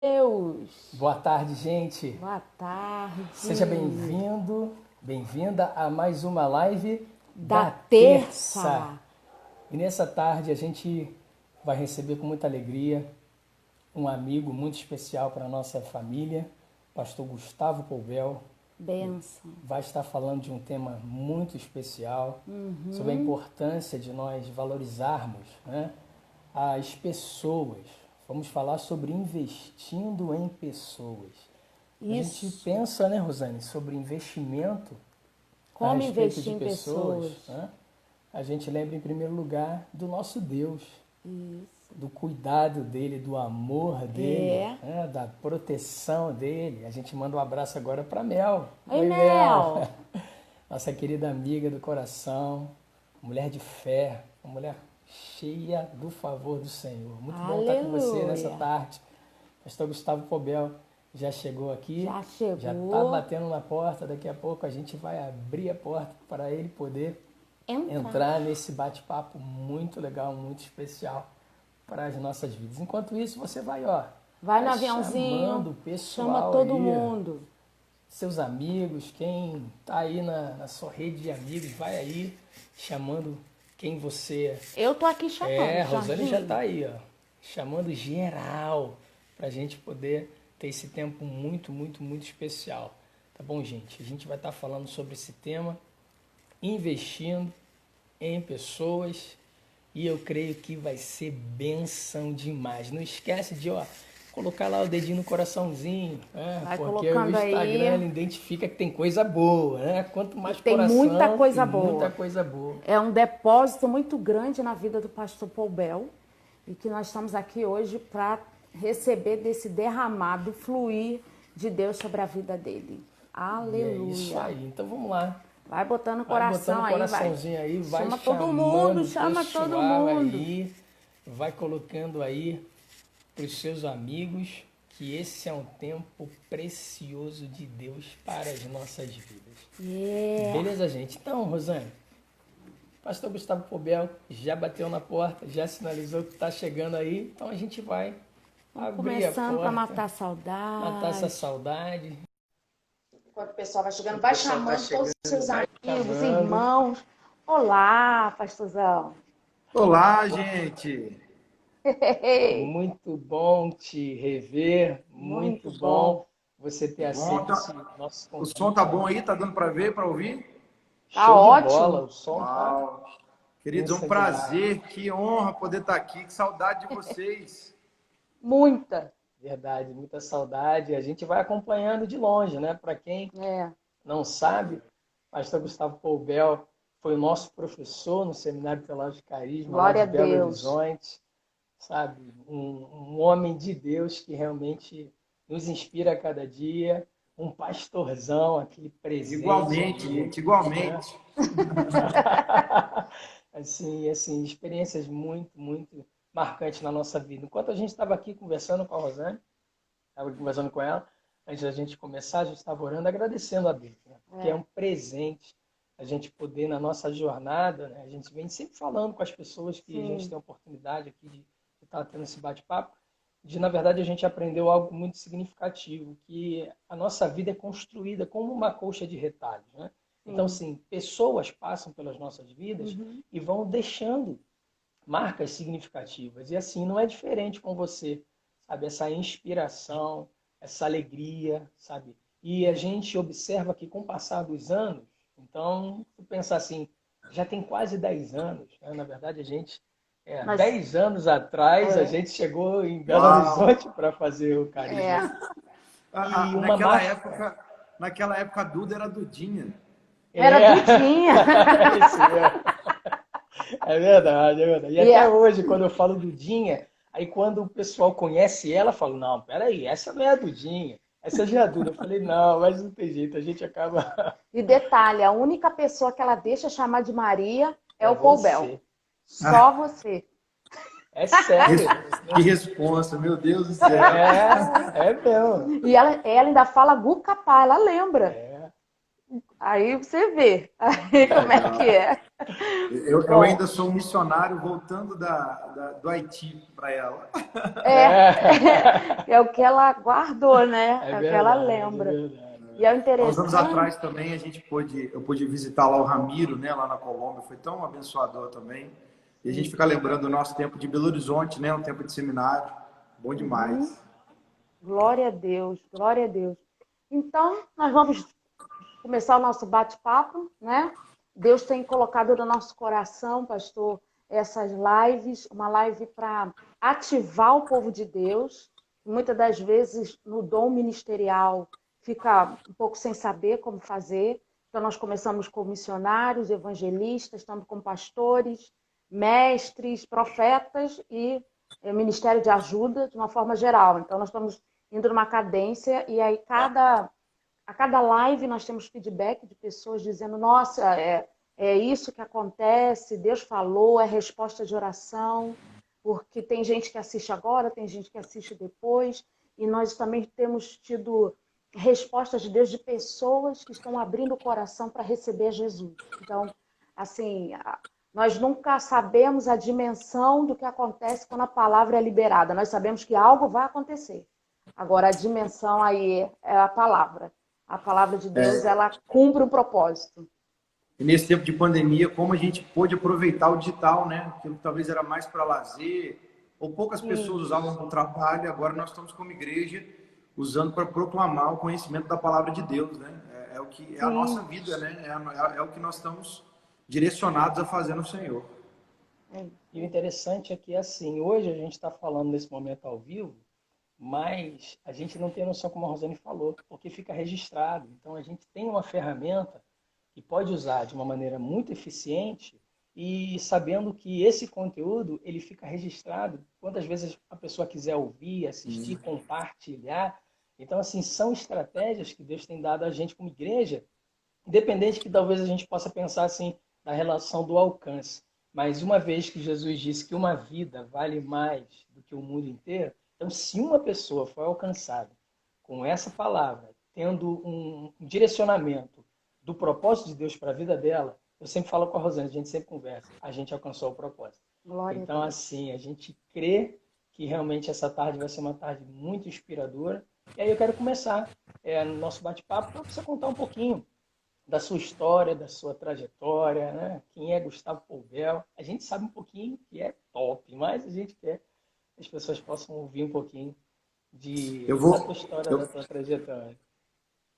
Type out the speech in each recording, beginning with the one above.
Deus. Boa tarde, gente. Boa tarde. Seja bem-vindo, bem-vinda a mais uma live Da da terça. E nessa tarde a gente vai receber com muita alegria um amigo muito especial para a nossa família, pastor Gustavo Poubel. Benção. Vai estar falando de um tema muito especial, sobre a importância de nós valorizarmos, né, as pessoas. Vamos falar sobre investindo em pessoas. A gente Isso. pensa, né, Rosane, sobre investimento a Como respeito investir de em pessoas, pessoas. né? A gente lembra em primeiro lugar do nosso Deus, Isso. do cuidado dele, do amor dele, É. né, da proteção dele. A gente manda um abraço agora para Mel. Oi, Oi, Mel. Nossa querida amiga do coração, mulher de fé, uma mulher cheia do favor do Senhor. Muito bom estar com você nessa Aleluia. tarde. Pastor Gustavo Pobel já chegou aqui, Já já está chegou. batendo na porta. Daqui a pouco a gente vai abrir a porta para ele poder Entrar. entrar nesse bate-papo muito legal, muito especial para as nossas vidas. Enquanto isso, você vai, ó, Vai no vai aviãozinho. chamando o Chama pessoal todo aí, mundo. seus amigos, quem tá aí na sua rede de amigos, vai aí chamando quem você Eu tô aqui chamando, é. Rosane Jorginho. já tá aí, ó, chamando geral para a gente poder ter esse tempo muito, muito, muito especial. Tá bom, gente? A gente vai estar falando sobre esse tema, investindo em pessoas, e eu creio que vai ser bênção demais. Não esquece de, ó, colocar lá o dedinho no coraçãozinho, né? Vai Porque o colocando Instagram ele aí. identifica que tem coisa boa, né? Quanto E mais tem muita coração, tem coisa muita boa. coisa boa. É um depósito muito grande na vida do pastor Poubel e que nós estamos aqui hoje para receber desse derramado fluir de Deus sobre a vida dele. E é isso Aleluia. aí. Então vamos lá. Vai botando o Vai botando coração o aí, vai. coraçãozinho aí, vai Chama todo mundo, chamando o chama todo pessoal mundo. aí, vai colocando aí para os seus amigos, que esse é um tempo precioso de Deus para as nossas vidas. Yeah. Beleza, gente? Então, Rosane, pastor Gustavo Pobel já bateu na porta, já sinalizou que está chegando aí, então a gente vai Vamos abrir a começando para matar a porta, matar essa saudade. saudade. Enquanto o pessoal vai chegando, O vai pessoal tá chamando todos os chegando, seus vai amigos, chamando. irmãos. Olá, pastorzão. Olá, gente! Muito bom te rever, Muito muito bom. bom você ter Bom, aceito esse nosso o som convite. tá bom aí? Tá dando para ver, para ouvir? Tá Show de bola, ótimo. o som tá Uau! Queridos, é um benção demais. prazer, que honra poder estar aqui. Que saudade de vocês. Muita. Verdade, muita saudade. A gente vai acompanhando de longe, né? Para quem É. não sabe, pastor Gustavo Poubel foi o nosso professor no Seminário Teológico de Carisma, lá Glória de a Belo Deus. Horizonte, sabe? Um homem de Deus que realmente nos inspira a cada dia, um pastorzão, aquele presente Igualmente, ali, gente, né? igualmente. Assim, experiências muito, muito marcantes na nossa vida. Enquanto a gente estava aqui conversando com a Rosane, estava conversando com ela, antes da gente começar, a gente estava orando, agradecendo a Deus, né? Porque é um presente a gente poder, na nossa jornada, né? A gente vem sempre falando com as pessoas que a gente tem a oportunidade aqui de estar tendo esse bate-papo, de, na verdade, a gente aprendeu algo muito significativo, que a nossa vida é construída como uma colcha de retalhos, né? Então, assim, pessoas passam pelas nossas vidas e vão deixando marcas significativas. E assim, não é diferente com você, sabe? Essa inspiração, essa alegria, sabe? E a gente observa que com o passar dos anos, então, tu pensa assim, já tem quase 10 anos, né? Na verdade, a gente, Mas 10 anos atrás, a é, gente chegou em Belo Uau! Horizonte para fazer o carisma. é, E uma Naquela marca. época, naquela época, a Duda era Dudinha. era É, Dudinha. isso mesmo. É verdade, é verdade. E E até é- hoje, quando eu falo Dudinha, aí quando o pessoal conhece ela, fala, não, peraí, essa não é a Dudinha, essa já é a Duda. Eu falei, não, mas não tem jeito, a gente acaba... e detalhe, a única pessoa que ela deixa chamar de Maria é É o Poubel. você. Só você. É sério. Que responsa, meu Deus do céu. É mesmo. E ela ainda fala Gucapá, ela lembra. É. Aí você vê aí como é que é. Eu Bom, ainda sou um missionário voltando do Haiti para ela. é, é o que ela guardou, né? É É o que ela verdade, é lembra. verdade. E é o Há uns anos atrás interessante, também eu pude visitar lá o Ramiro, né, lá na Colômbia, foi tão abençoador também. E a gente fica lembrando do nosso tempo de Belo Horizonte, né, um tempo de seminário, bom uhum, demais. glória a Deus, glória a Deus. Então, nós vamos começar o nosso bate-papo, né? Deus tem colocado no nosso coração, pastor, essas lives, uma live para ativar o povo de Deus. Muitas das vezes, no dom ministerial, fica um pouco sem saber como fazer. Então, nós começamos com missionários, evangelistas, estamos com pastores, mestres, profetas e ministério de ajuda, de uma forma geral. Então, nós estamos indo numa cadência e aí a cada live nós temos feedback de pessoas dizendo, nossa, é isso que acontece, Deus falou, é resposta de oração, porque tem gente que assiste agora, tem gente que assiste depois, e nós também temos tido respostas de Deus de pessoas que estão abrindo o coração para receber Jesus. Então, assim, nós nunca sabemos a dimensão do que acontece quando a palavra é liberada. Nós sabemos que algo vai acontecer. Agora, a dimensão aí é a palavra. A palavra de Deus, ela cumpre um propósito. E nesse tempo de pandemia, como a gente pôde aproveitar o digital, né, aquilo que talvez era mais para lazer, ou poucas pessoas usavam para o trabalho, agora nós estamos como igreja usando para proclamar o conhecimento da palavra de Deus, né? É o que é a nossa Sim. vida, né? É o que nós estamos direcionados a fazer no Senhor. E o interessante é que, assim, hoje a gente está falando nesse momento ao vivo, mas a gente não tem noção, como a Rosane falou, porque fica registrado. Então, a gente tem uma ferramenta que pode usar de uma maneira muito eficiente e sabendo que esse conteúdo ele fica registrado. Quantas vezes a pessoa quiser ouvir, assistir, compartilhar. Então, assim, são estratégias que Deus tem dado a gente como igreja, independente que talvez a gente possa pensar assim na relação do alcance. Mas uma vez que Jesus disse que uma vida vale mais do que o mundo inteiro, então se uma pessoa for alcançada com essa palavra, tendo um direcionamento do propósito de Deus para a vida dela, eu sempre falo com a Rosane, a gente sempre conversa, a gente alcançou o propósito. Glória a Então, Deus. assim, a gente crê que realmente essa tarde vai ser uma tarde muito inspiradora. E aí eu quero começar no nosso bate-papo para você contar um pouquinho da sua história, da sua trajetória, né? Quem é Gustavo Poubel. A gente sabe um pouquinho que é top, mas a gente quer que as pessoas possam ouvir um pouquinho Eu da vou, tua história, eu, da tua trajetória.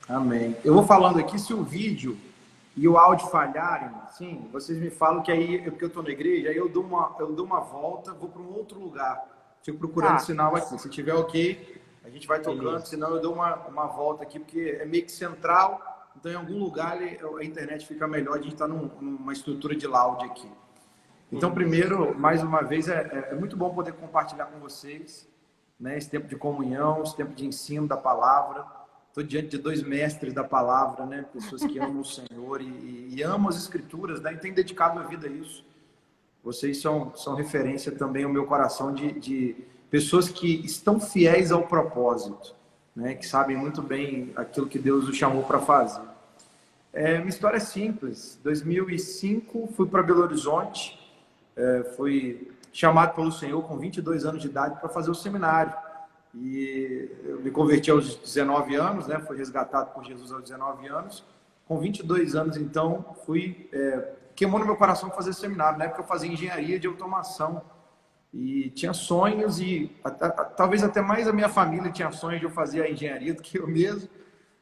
Amém. Eu vou falando aqui, se o vídeo e o áudio falharem, sim, vocês me falam que aí, porque eu estou na igreja, aí eu dou uma volta, vou para um outro lugar. Fico procurando Tá. sinal aqui. Se tiver ok, a gente vai tocando, Beleza. senão eu dou uma volta aqui, porque é meio que central, então em algum lugar a internet fica melhor, a gente está numa estrutura de loud aqui. Então, Beleza. primeiro, mais uma vez, é muito bom poder compartilhar com vocês, né, esse tempo de comunhão, esse tempo de ensino da palavra. Estou diante de dois mestres da palavra, né, pessoas que amam o Senhor e amam as Escrituras, né, e têm dedicado a vida a isso. Vocês são referência também ao meu coração de pessoas que estão fiéis ao propósito, né, que sabem muito bem aquilo que Deus os chamou para fazer. Minha história é simples. Em 2005, fui para Belo Horizonte, fui chamado pelo Senhor com 22 anos de idade para fazer o seminário. E eu me converti aos 19 anos, né? Fui resgatado por Jesus aos 19 anos. Com 22 anos, então, queimou no meu coração fazer seminário. Na época eu fazia engenharia de automação e tinha sonhos e talvez até mais a minha família tinha sonhos de eu fazer a engenharia do que eu mesmo.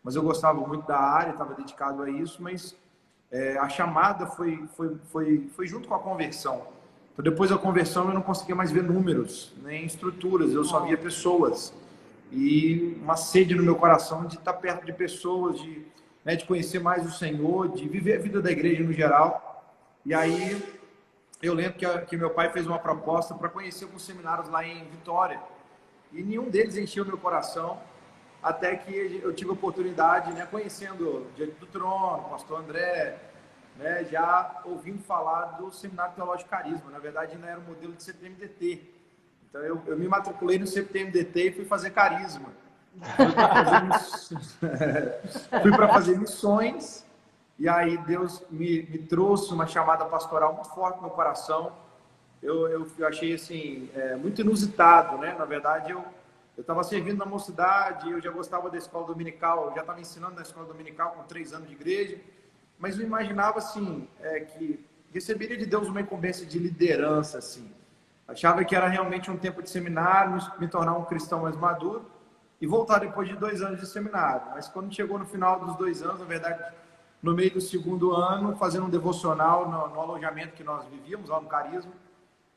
Mas eu gostava muito da área, estava dedicado a isso, mas a chamada foi junto com a conversão. Então, depois da conversão, eu não conseguia mais ver números, nem estruturas, eu só via pessoas. E uma sede no meu coração de estar perto de pessoas, de conhecer mais o Senhor, de viver a vida da igreja no geral. E aí, eu lembro que meu pai fez uma proposta para conhecer alguns seminários lá em Vitória. E nenhum deles encheu meu coração, até que eu tive a oportunidade, né, conhecendo Diante do Trono, o pastor André, né, já ouvindo falar do Seminário Teológico Carisma. Na verdade, ainda era um modelo de CPMDT. Então, eu me matriculei no CPMDT e fui fazer Carisma. Fui para fazer missões E aí Deus me trouxe uma chamada pastoral muito forte no meu coração. Eu achei assim, muito inusitado, né? Na verdade, eu estava servindo na mocidade, eu já gostava da escola dominical, eu já estava ensinando na escola dominical com 3 anos de igreja, mas eu imaginava assim, que receberia de Deus uma incumbência de liderança, assim. Achava que era realmente um tempo de seminário, me tornar um cristão mais maduro e voltar depois de 2 anos de seminário. Mas quando chegou no final dos 2 anos, na verdade, no meio do 2º ano, fazendo um devocional no alojamento que nós vivíamos lá no Carisma,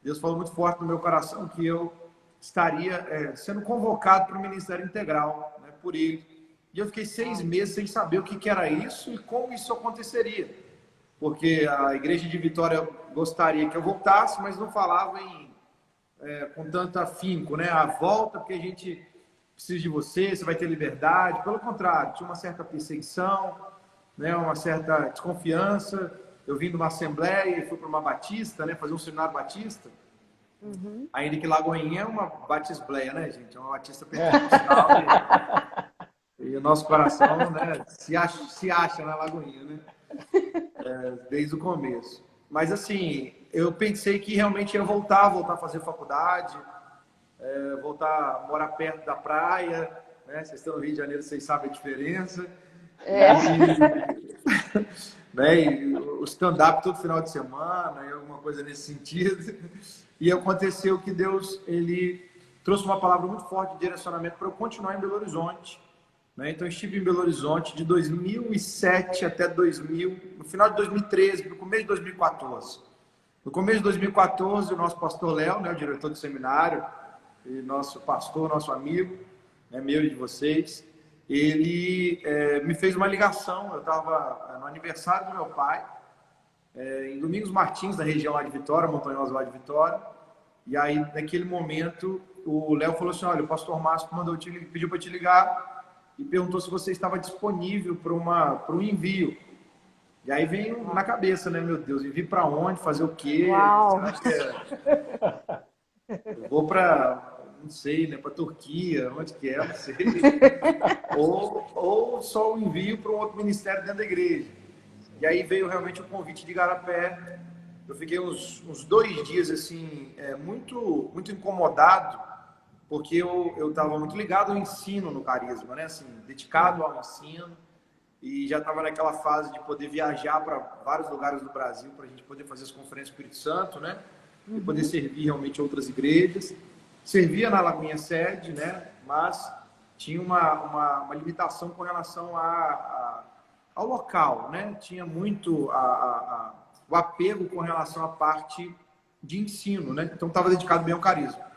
Deus falou muito forte no meu coração que eu estaria sendo convocado para o Ministério Integral, né, por ele. E eu fiquei 6 meses sem saber o que era isso e como isso aconteceria. Porque a igreja de Vitória gostaria que eu voltasse, mas não falava com tanto afinco, né? A volta porque a gente precisa de você, você vai ter liberdade. Pelo contrário, tinha uma certa perseguição, né? Uma certa desconfiança. Eu vim de uma assembleia e fui para uma batista, né? Fazer um seminário batista. Uhum. Ainda que Lagoinha é uma batisbleia, né, gente? É uma batista pentecostal. E o nosso coração, né, se acha na Lagoinha, né? Desde o começo. Mas, assim, eu pensei que realmente ia voltar a fazer faculdade, voltar a morar perto da praia, né? Vocês estão no Rio de Janeiro, vocês sabem a diferença. Né? E o stand-up todo final de semana, e alguma coisa nesse sentido. E aconteceu que Deus, ele trouxe uma palavra muito forte de direcionamento para eu continuar em Belo Horizonte. Né? Então, eu estive em Belo Horizonte de 2007 até no final de 2013, no começo de 2014. No começo de 2014, o nosso pastor Léo, né, o diretor do seminário, e nosso pastor, nosso amigo, né, meu e de vocês, ele me fez uma ligação. Eu estava no aniversário do meu pai, em Domingos Martins, na região lá de Vitória, montanhosa lá de Vitória. E aí, naquele momento, o Léo falou assim: olha, o pastor Márcio pediu para te ligar e perguntou se você estava disponível para um envio. E aí vem na cabeça, né, meu Deus, envio para onde, fazer o quê? Uau. Eu vou para, não sei, né, para Turquia, onde que é, não sei. ou só o envio para um outro ministério dentro da igreja. E aí veio realmente o convite de Igarapé. Eu fiquei uns 2 dias assim, muito, muito incomodado, porque eu estava muito ligado ao ensino no Carisma, né? Assim, dedicado ao ensino, e já estava naquela fase de poder viajar para vários lugares do Brasil para a gente poder fazer as conferências do Espírito Santo, né? E poder servir realmente outras igrejas. Servia na Lagoinha Sede, né? Mas tinha uma limitação com relação ao local, né? Tinha muito o apego com relação à parte de ensino, né? Então estava dedicado bem ao Carisma.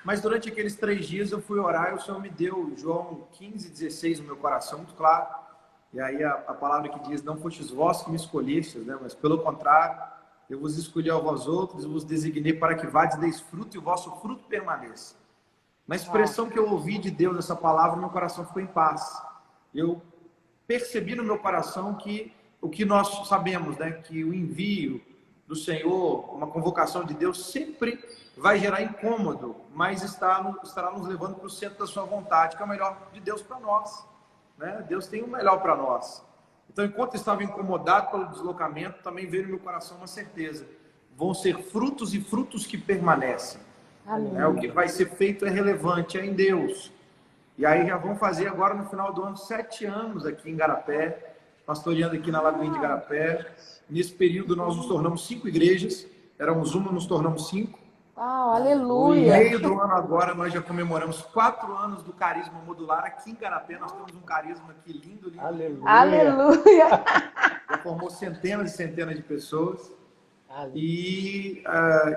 Mas durante aqueles 3 dias eu fui orar e o Senhor me deu João 15:16 no meu coração, muito claro. E aí a palavra que diz: não fostes vós que me escolhestes, né? Mas pelo contrário, eu vos escolhi a vós outros e vos designei para que vades e deis fruto e o vosso fruto permaneça. Na expressão que eu ouvi de Deus essa palavra, meu coração ficou em paz. Eu percebi no meu coração que o que nós sabemos, né, que o envio do Senhor, uma convocação de Deus, sempre vai gerar incômodo, mas estará nos levando para o centro da sua vontade, que é o melhor de Deus para nós. Né? Deus tem o melhor para nós. Então, enquanto eu estava incomodado pelo deslocamento, também veio no meu coração uma certeza: vão ser frutos e frutos que permanecem. O que vai ser feito é relevante, é em Deus. E aí já vão fazer agora no final do ano 7 anos aqui em Igarapé, pastoreando aqui na Lagoinha de Igarapé. Nesse período nós nos tornamos 5 igrejas, éramos uma, nos tornamos 5. Aleluia! No meio do ano agora nós já comemoramos 4 anos do Carisma Modular aqui em Igarapé. Nós temos um carisma aqui lindo, lindo. Aleluia! Aleluia! Já formou centenas e centenas de pessoas. E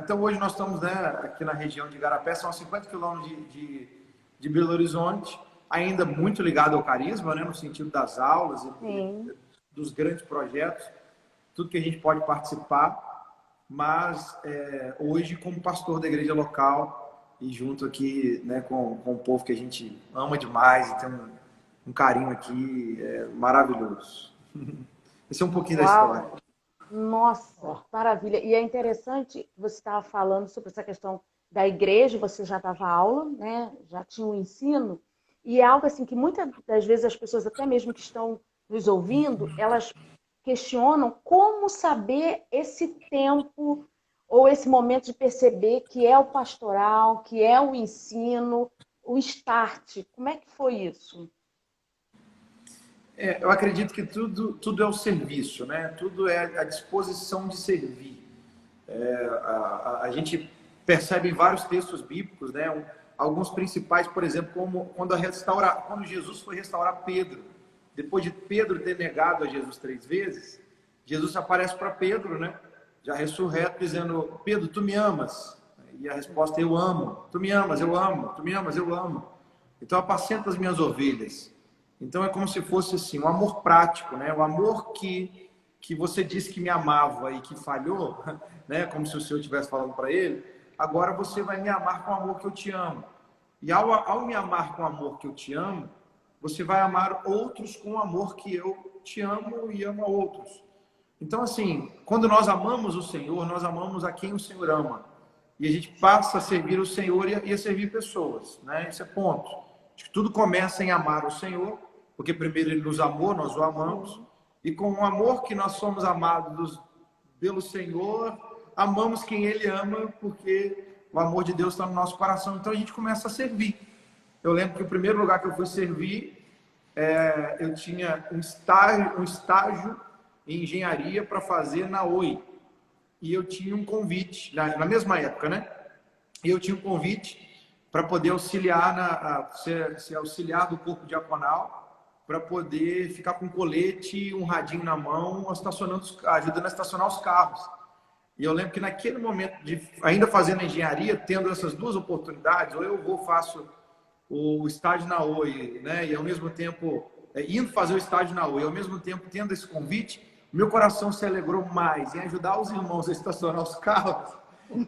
então hoje nós estamos, né, aqui na região de Igarapé, são 50 quilômetros de Belo Horizonte, ainda muito ligado ao Carisma, né, no sentido das aulas e dos grandes projetos, tudo que a gente pode participar, mas hoje como pastor da igreja local e junto aqui, né, com o povo que a gente ama demais e tem um carinho aqui maravilhoso. Esse é um pouquinho da história. Nossa, maravilha. E é interessante, você estava falando sobre essa questão da igreja, você já dava aula, né? Já tinha um ensino, e é algo assim que muitas das vezes as pessoas, até mesmo que estão nos ouvindo, elas questionam como saber esse tempo ou esse momento de perceber que é o pastoral, que é o ensino, o start. Como é que foi isso? Eu acredito que tudo é o serviço, né? Tudo é a disposição de servir. A gente percebe em vários textos bíblicos, né? Alguns principais, por exemplo, como quando Jesus foi restaurar Pedro. Depois de Pedro ter negado a Jesus 3 vezes, Jesus aparece para Pedro, né? Já ressurreto, dizendo: Pedro, tu me amas? E a resposta é: eu amo. Tu me amas? Eu amo. Tu me amas? Eu amo. Então apacenta as minhas ovelhas. Então é como se fosse assim, um amor prático, né? O amor que você disse que me amava e que falhou, né? Como se o Senhor estivesse falando para ele. Agora você vai me amar com o amor que eu te amo. E ao me amar com o amor que eu te amo, você vai amar outros com o amor que eu te amo e amo a outros. Então, assim, quando nós amamos o Senhor, nós amamos a quem o Senhor ama. E a gente passa a servir o Senhor e a servir pessoas, né? Esse é ponto. Acho que tudo começa em amar o Senhor, porque primeiro Ele nos amou, nós o amamos. E com o amor que nós somos amados pelo Senhor, amamos quem Ele ama, porque o amor de Deus está no nosso coração. Então a gente começa a servir. Eu lembro que o primeiro lugar que eu fui servir, eu tinha um estágio em engenharia para fazer na Oi. E eu tinha um convite, na mesma época, né? E eu tinha um convite para poder auxiliar, ser auxiliar do corpo diaconal, para poder ficar com colete, um radinho na mão, ajudando a estacionar os carros. E eu lembro que naquele momento, ainda fazendo engenharia, tendo essas duas oportunidades, ou eu faço o estágio na Oi, né? E ao mesmo tempo, indo fazer o estágio na Oi, ao mesmo tempo tendo esse convite, meu coração se alegrou mais em ajudar os irmãos a estacionar os carros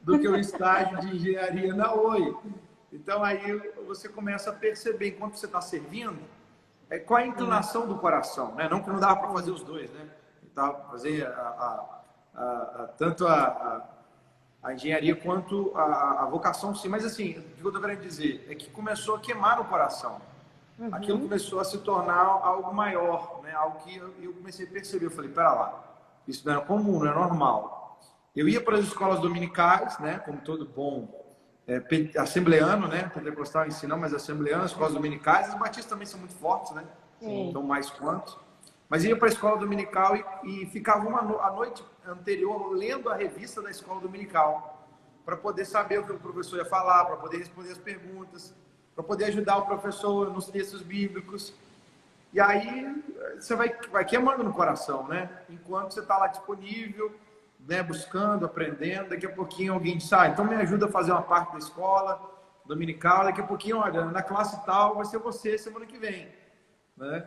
do que o estágio de engenharia na Oi. Então aí você começa a perceber, enquanto você está servindo, qual a inclinação do coração, né? Não que não dava para fazer os dois, né? Fazer tanto a engenharia quanto a vocação, sim. Mas assim, o que eu estou querendo dizer é que começou a queimar no coração. Aquilo começou a se tornar algo maior, né? Algo que eu comecei a perceber. Eu falei: pera lá, isso não é comum, não é normal. Eu ia para as escolas dominicais, né? Como todo bom assembleano, né? Pentecostal ensina, mas assembleano, escolas dominicais. Os batistas também são muito fortes, né? Sim. Então, mais quanto. Mas ia para a escola dominical e ficava a noite anterior lendo a revista da escola dominical, para poder saber o que o professor ia falar, para poder responder as perguntas, para poder ajudar o professor nos textos bíblicos. E aí você vai queimando no coração, né? Enquanto você está lá disponível, né? Buscando, aprendendo. Daqui a pouquinho alguém diz: então me ajuda a fazer uma parte da escola dominical. Daqui a pouquinho, olha, na classe tal vai ser você semana que vem, né?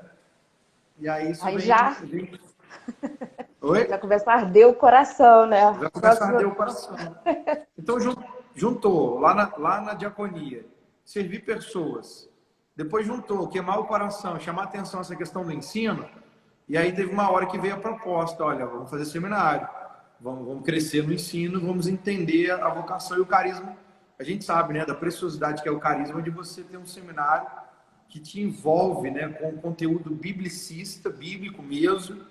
E aí isso aí vem... Oi? já começa a arder o coração, né? Já começa a arder o coração. Então juntou lá na diaconia, servir pessoas. Depois juntou, queimar o coração, chamar atenção essa questão do ensino. E aí teve uma hora que veio a proposta: olha, vamos fazer seminário, vamos crescer no ensino, vamos entender a vocação e o carisma. A gente sabe, né, da preciosidade que é o carisma de você ter um seminário que te envolve, né, com conteúdo biblicista, bíblico mesmo,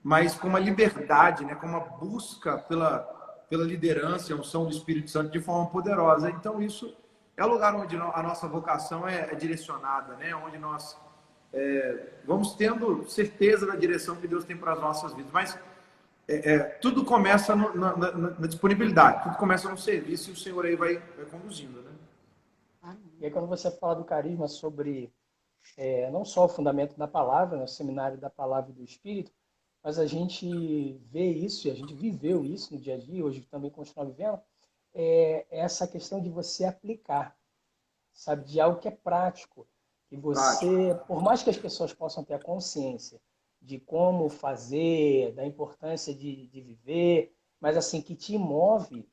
mas com uma liberdade, né, com uma busca pela liderança e unção do Espírito Santo de forma poderosa. Então isso é o lugar onde a nossa vocação é direcionada, né, onde nós vamos tendo certeza da direção que Deus tem para as nossas vidas. Mas tudo começa na disponibilidade, tudo começa no serviço, e o Senhor aí vai conduzindo, né? E aí, quando você fala do carisma sobre não só o fundamento da palavra, né, o seminário da palavra e do Espírito, mas a gente vê isso, e a gente viveu isso no dia a dia, hoje também continua vivendo, essa questão de você aplicar, sabe, de algo que é prático, que você, por mais que as pessoas possam ter a consciência de como fazer, da importância de viver, mas assim, que te move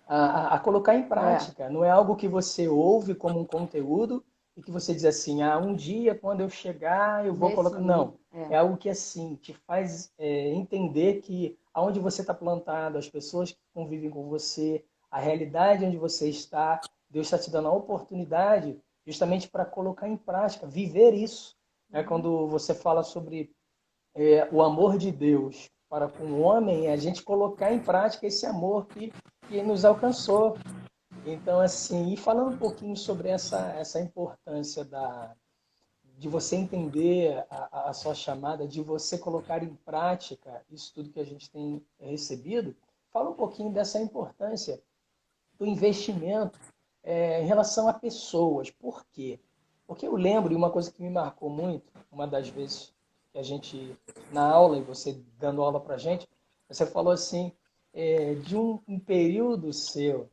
a colocar em prática. Não é algo que você ouve como um conteúdo e que você diz assim: um dia, quando eu chegar, eu vou colocar. Não, é algo que assim, te faz entender que aonde você está plantado, as pessoas que convivem com você, a realidade onde você está, Deus está te dando a oportunidade justamente para colocar em prática, viver isso. Quando você fala sobre o amor de Deus para com o homem é a gente colocar em prática esse amor que nos alcançou. Então, assim, e falando um pouquinho sobre essa importância de você entender a sua chamada, de você colocar em prática isso tudo que a gente tem recebido, fala um pouquinho dessa importância do investimento em relação a pessoas. Por quê? Porque eu lembro, e uma coisa que me marcou muito, uma das vezes que a gente, na aula, e você dando aula para a gente, você falou assim, de um período seu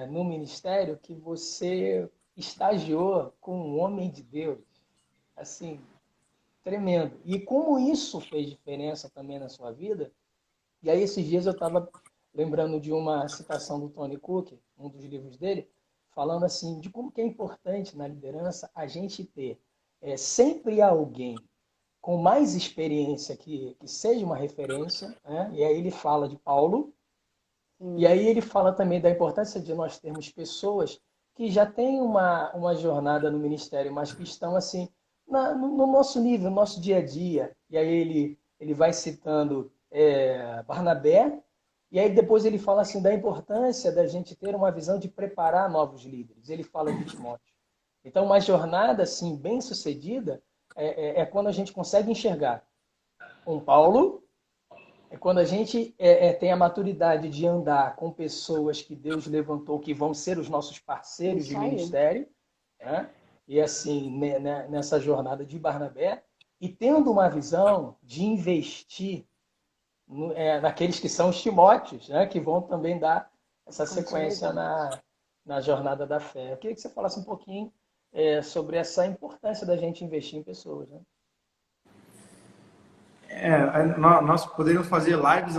no ministério que você estagiou com um homem de Deus. Assim, tremendo. E como isso fez diferença também na sua vida, e aí esses dias eu estava lembrando de uma citação do Tony Cook, um dos livros dele, falando assim, de como que é importante na liderança a gente ter sempre alguém com mais experiência que seja uma referência, né? E aí ele fala de Paulo, e aí ele fala também da importância de nós termos pessoas que já têm uma jornada no ministério, mas que estão assim no nosso nível, no nosso dia a dia. E aí ele vai citando Barnabé, e aí depois ele fala assim da importância da gente ter uma visão de preparar novos líderes. Ele fala de Timóteo. Então, uma jornada assim bem sucedida é quando a gente consegue enxergar um Paulo, é quando a gente tem a maturidade de andar com pessoas que Deus levantou, que vão ser os nossos parceiros de ministério, né? E assim, nessa jornada de Barnabé, e tendo uma visão de investir naqueles que são os Timóteos, né? Que vão também dar essa sequência na jornada da fé. Eu queria que você falasse um pouquinho sobre essa importância da gente investir em pessoas, né? Nós poderíamos fazer lives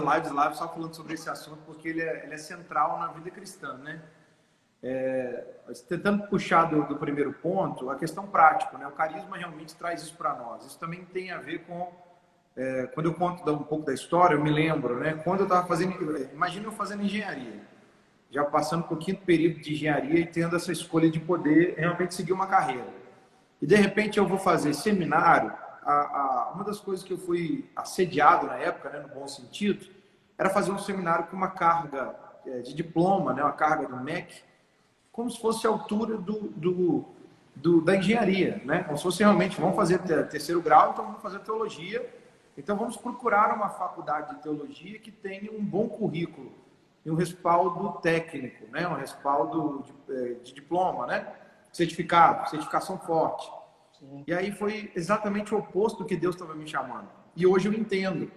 só falando sobre esse assunto, porque ele é central na vida cristã, né? Tentando puxar do primeiro ponto, a questão prática, né? O carisma realmente traz isso para nós. Isso também tem a ver com... quando eu conto um pouco da história, eu me lembro, né? Quando eu estava fazendo... Imagina eu fazendo engenharia, já passando por 5º período de engenharia e tendo essa escolha de poder realmente seguir uma carreira. E, de repente, eu vou fazer seminário. Uma das coisas que eu fui assediado na época, né, no bom sentido, era fazer um seminário com uma carga de diploma, né, uma carga do MEC, como se fosse a altura da engenharia, né? Como se fosse realmente, vamos fazer terceiro grau, então vamos fazer teologia, então vamos procurar uma faculdade de teologia que tenha um bom currículo e um respaldo técnico, né? Um respaldo de diploma, né? Certificação forte. Sim. E aí foi exatamente o oposto do que Deus estava me chamando. E hoje eu entendo,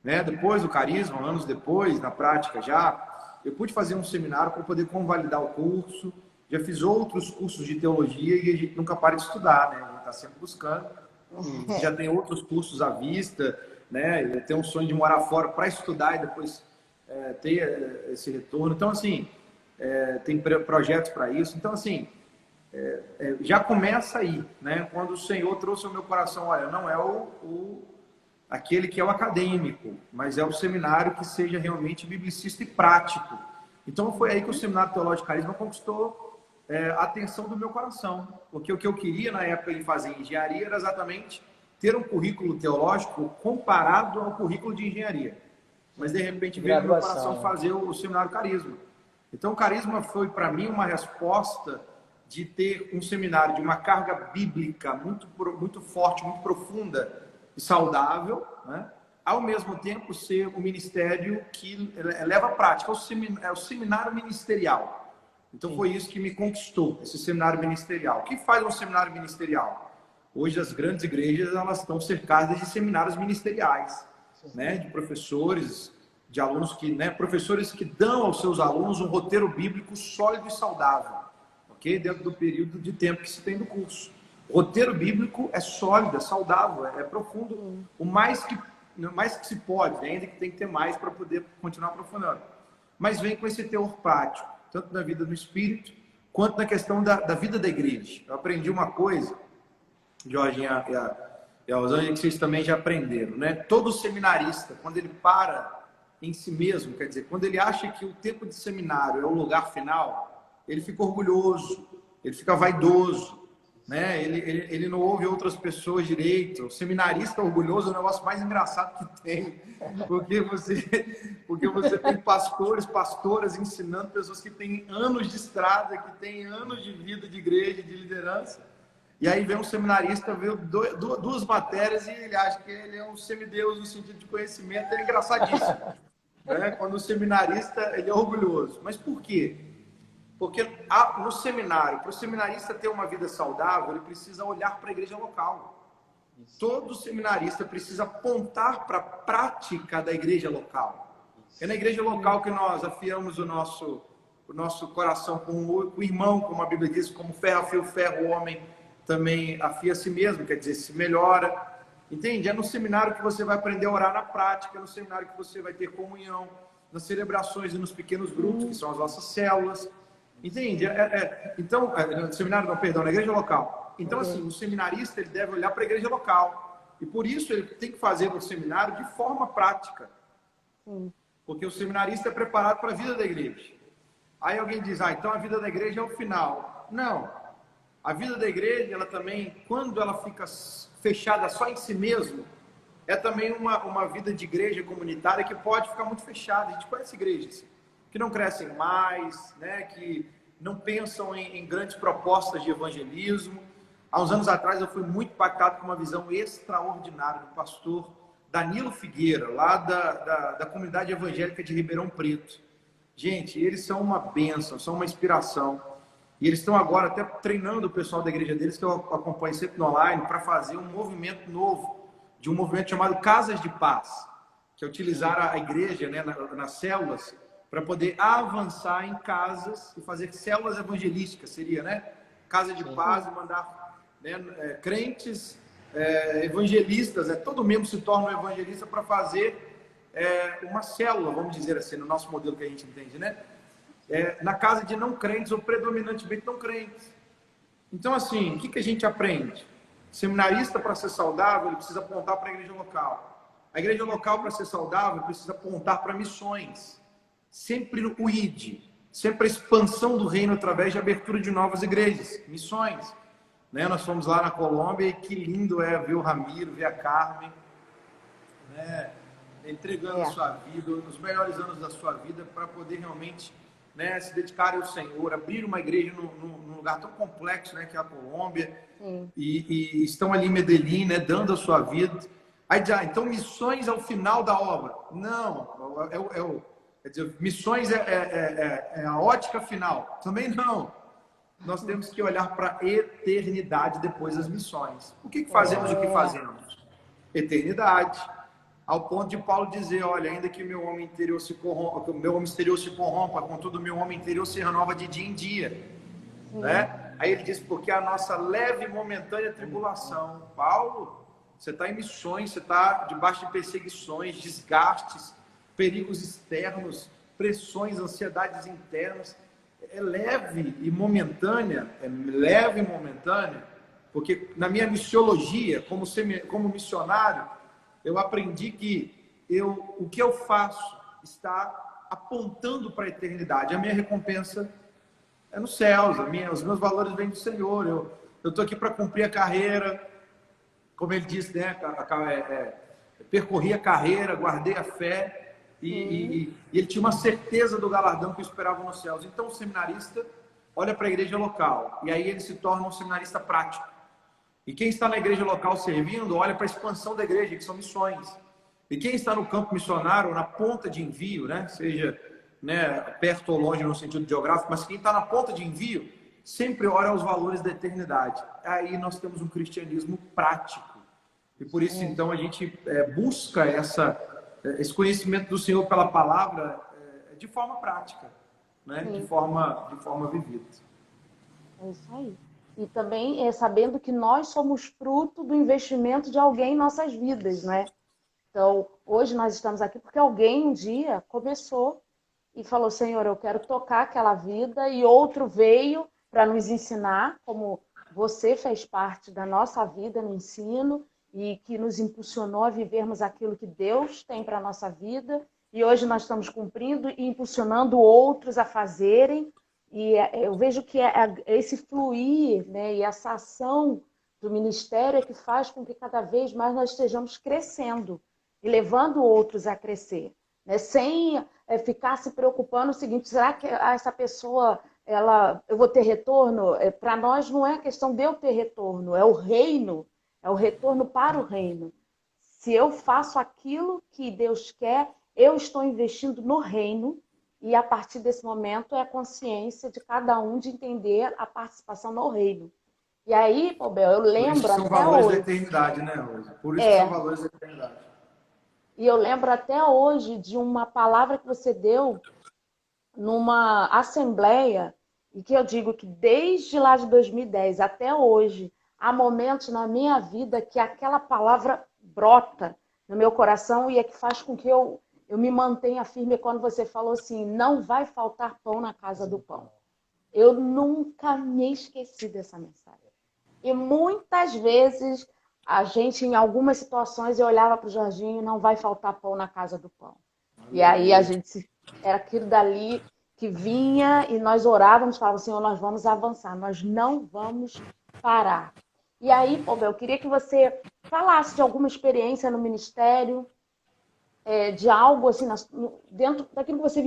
né? Depois do carisma, anos depois, na prática já, eu pude fazer um seminário para poder convalidar o curso. Já fiz outros cursos de teologia e a gente nunca para de estudar, né? A gente está sempre buscando. Já tem outros cursos à vista, né? Eu tenho um sonho de morar fora para estudar e depois ter esse retorno. Então, assim, tem projetos para isso. Então, assim, já começa aí, né? Quando o Senhor trouxe ao meu coração, olha, não é aquele que é o acadêmico, mas é o seminário que seja realmente biblicista e prático. Então foi aí que o Seminário Teológico Carisma conquistou a atenção do meu coração, porque o que eu queria na época de fazer engenharia era exatamente ter um currículo teológico comparado ao currículo de engenharia. Mas de repente veio no meu coração fazer o Seminário Carisma. Então o Carisma foi para mim uma resposta de ter um seminário de uma carga bíblica muito, muito forte, muito profunda e saudável, né? Ao mesmo tempo ser um ministério que leva a prática, é o seminário ministerial. Então Sim. Foi isso que me conquistou, esse seminário ministerial. O que faz um seminário ministerial? Hoje as grandes igrejas elas estão cercadas de seminários ministeriais, né? De professores, de alunos professores que dão aos seus alunos um roteiro bíblico sólido e saudável, ok? Dentro do período de tempo que se tem no curso. O roteiro bíblico é sólido, é saudável, é profundo, o mais que se pode, ainda que tem que ter mais para poder continuar aprofundando. Mas vem com esse teor prático, tanto na vida do espírito, quanto na questão da vida da igreja. Eu aprendi uma coisa, Jorge e a Rosângela, que vocês também já aprenderam, né? Todo seminarista, quando ele para em si mesmo, quer dizer, quando ele acha que o tempo de seminário é o lugar final, ele fica orgulhoso, ele fica vaidoso. né? Ele não ouve outras pessoas direito. O seminarista orgulhoso é o negócio mais engraçado que tem, porque você tem pastores, pastoras ensinando pessoas que têm anos de estrada, que têm anos de vida de igreja, de liderança. E aí vem um seminarista, vê duas matérias e ele acha que ele é um semideus no sentido de conhecimento. É engraçadíssimo, né? Quando o seminarista ele é orgulhoso. Mas por quê? Porque no seminário, para o seminarista ter uma vida saudável, ele precisa olhar para a igreja local. Todo seminarista precisa apontar para a prática da igreja local. É na igreja local que nós afiamos o nosso coração com o irmão, como a Bíblia diz, como ferro afia o ferro, o homem também afia a si mesmo, quer dizer, se melhora. Entende? É no seminário que você vai aprender a orar na prática, é no seminário que você vai ter comunhão, nas celebrações e nos pequenos grupos, que são as nossas células. Entende? Então, no seminário, não, perdão, na igreja local. Então, assim, o seminarista ele deve olhar para a igreja local. E por isso ele tem que fazer o seminário de forma prática. Porque o seminarista é preparado para a vida da igreja. Aí alguém diz, então a vida da igreja é o final. Não. A vida da igreja, ela também, quando ela fica fechada só em si mesmo, é também uma vida de igreja comunitária que pode ficar muito fechada. A gente conhece igrejas que não crescem mais, né, que não pensam em grandes propostas de evangelismo. Há uns anos atrás eu fui muito impactado com uma visão extraordinária do pastor Danilo Figueira, lá da comunidade evangélica de Ribeirão Preto. Gente, eles são uma bênção, são uma inspiração. E eles estão agora até treinando o pessoal da igreja deles, que eu acompanho sempre no online, para fazer um movimento novo, de um movimento chamado Casas de Paz, que é utilizar a igreja, né, nas células, para poder avançar em casas e fazer células evangelísticas, seria, né? Casa de paz e mandar, né, crentes evangelistas, todo membro se torna um evangelista para fazer uma célula, vamos dizer assim, no nosso modelo que a gente entende, né? Na casa de não crentes ou predominantemente não crentes. Então, assim, o que a gente aprende? Seminarista, para ser saudável, ele precisa apontar para a igreja local. A igreja local, para ser saudável, precisa apontar para missões. Sempre o ID, sempre a expansão do reino através de abertura de novas igrejas, missões. Né? Nós fomos lá na Colômbia e que lindo é ver o Ramiro, ver a Carmen, né? Entregando a sua vida, os melhores anos da sua vida, para poder realmente, né, se dedicar ao Senhor, abrir uma igreja num lugar tão complexo, né, que é a Colômbia, e estão ali em Medellín, né, dando a sua vida. Aí diz, então missões é o final da obra. Não, quer dizer, missões é a ótica final. Também não. Nós temos que olhar para a eternidade depois das missões. O que fazemos o que fazemos? Eternidade. Ao ponto de Paulo dizer, olha, ainda que meu homem interior se corrompa, meu homem exterior se corrompa, contudo meu homem interior se renova de dia em dia. Né? Aí ele diz, porque a nossa leve e momentânea tribulação. Paulo, você está em missões, você está debaixo de perseguições, desgastes, perigos externos, pressões, ansiedades internas. É leve e momentânea, porque na minha missiologia, como missionário, eu aprendi que o que eu faço está apontando para a eternidade. A minha recompensa é nos céus, os meus valores vêm do Senhor. Eu estou aqui para cumprir a carreira, como ele disse, né? Percorri a carreira, guardei a fé, e ele tinha uma certeza do galardão que esperava nos céus. Então o seminarista olha para a igreja local, e aí ele se torna um seminarista prático. E quem está na igreja local servindo, olha para a expansão da igreja, que são missões. E quem está no campo missionário, na ponta de envio, né? Seja, né, perto ou longe no sentido geográfico, mas quem está na ponta de envio, sempre olha aos valores da eternidade. Aí nós temos um cristianismo prático. E por isso, então, a gente busca esse conhecimento do Senhor pela palavra de forma prática, né? De forma vivida. É isso aí. E também sabendo que nós somos fruto do investimento de alguém em nossas vidas, né? Então, hoje nós estamos aqui porque alguém um dia começou e falou, Senhor, eu quero tocar aquela vida, e outro veio para nos ensinar, como você fez parte da nossa vida no ensino e que nos impulsionou a vivermos aquilo que Deus tem para a nossa vida, e hoje nós estamos cumprindo e impulsionando outros a fazerem. E eu vejo que esse fluir, né, e essa ação do ministério é que faz com que cada vez mais nós estejamos crescendo e levando outros a crescer, né? Sem ficar se preocupando o seguinte, será que essa pessoa, eu vou ter retorno? Para nós não é questão de eu ter retorno, é o reino, é o retorno para o reino. Se eu faço aquilo que Deus quer, eu estou investindo no reino, e a partir desse momento é a consciência de cada um de entender a participação no reino. E aí, pô, Bel, eu lembro são até valores hoje. da eternidade, né, Rosa? Por isso que são valores da eternidade. E eu lembro até hoje de uma palavra que você deu numa assembleia, e que eu digo que desde lá de 2010 até hoje, há momentos na minha vida que aquela palavra brota no meu coração e é que faz com que eu me mantenha firme quando você falou assim, não vai faltar pão na casa do pão. Eu nunca me esqueci dessa mensagem. E muitas vezes a gente, em algumas situações, eu olhava para o Jorginho, não vai faltar pão na casa do pão. E aí a gente, era aquilo dali que vinha e nós orávamos, falávamos, Senhor, nós vamos avançar, nós não vamos parar. E aí, Pô, eu queria que você falasse de alguma experiência no ministério, de algo assim, dentro daquilo que você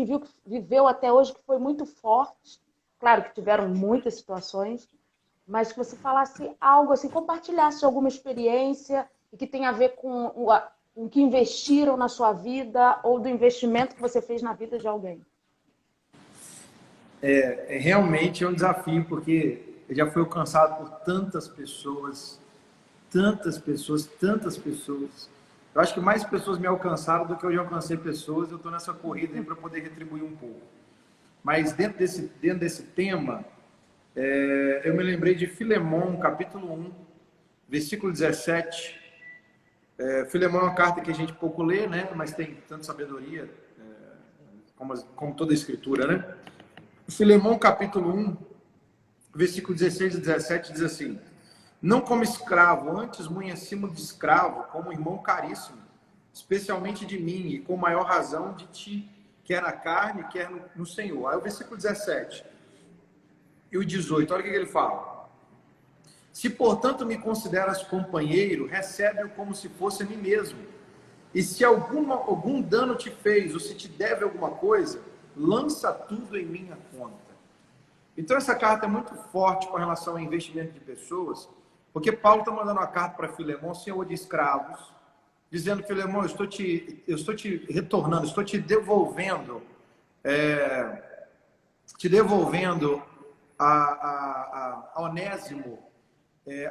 viveu até hoje, que foi muito forte. Claro que tiveram muitas situações, mas que você falasse algo assim, compartilhasse alguma experiência e que tenha a ver com o que investiram na sua vida ou do investimento que você fez na vida de alguém. Realmente é um desafio, porque eu já fui alcançado por tantas pessoas, tantas pessoas, tantas pessoas. Eu acho que mais pessoas me alcançaram do que eu já alcancei pessoas. Eu estou nessa corrida aí para poder retribuir um pouco. Mas dentro desse tema, eu me lembrei de Filemão, capítulo 1, versículo 17. Filemão é uma carta que a gente pouco lê, né? Mas tem tanta sabedoria, como toda a escritura, né? Filemão, capítulo 1, versículo 16 e 17 diz assim: não como escravo, antes muito acima de escravo, como irmão caríssimo, especialmente de mim, e com maior razão de ti, quer na carne, quer no Senhor. Aí o versículo 17 e o 18, olha o que ele fala. Se, portanto, me consideras companheiro, recebe-o como se fosse a mim mesmo. E se algum dano te fez, ou se te deve alguma coisa, lança tudo em minha conta. Então, essa carta é muito forte com relação ao investimento de pessoas, porque Paulo está mandando uma carta para Filemão, senhor de escravos, dizendo: Filemão, eu estou te retornando, estou te devolvendo, a Onésimo,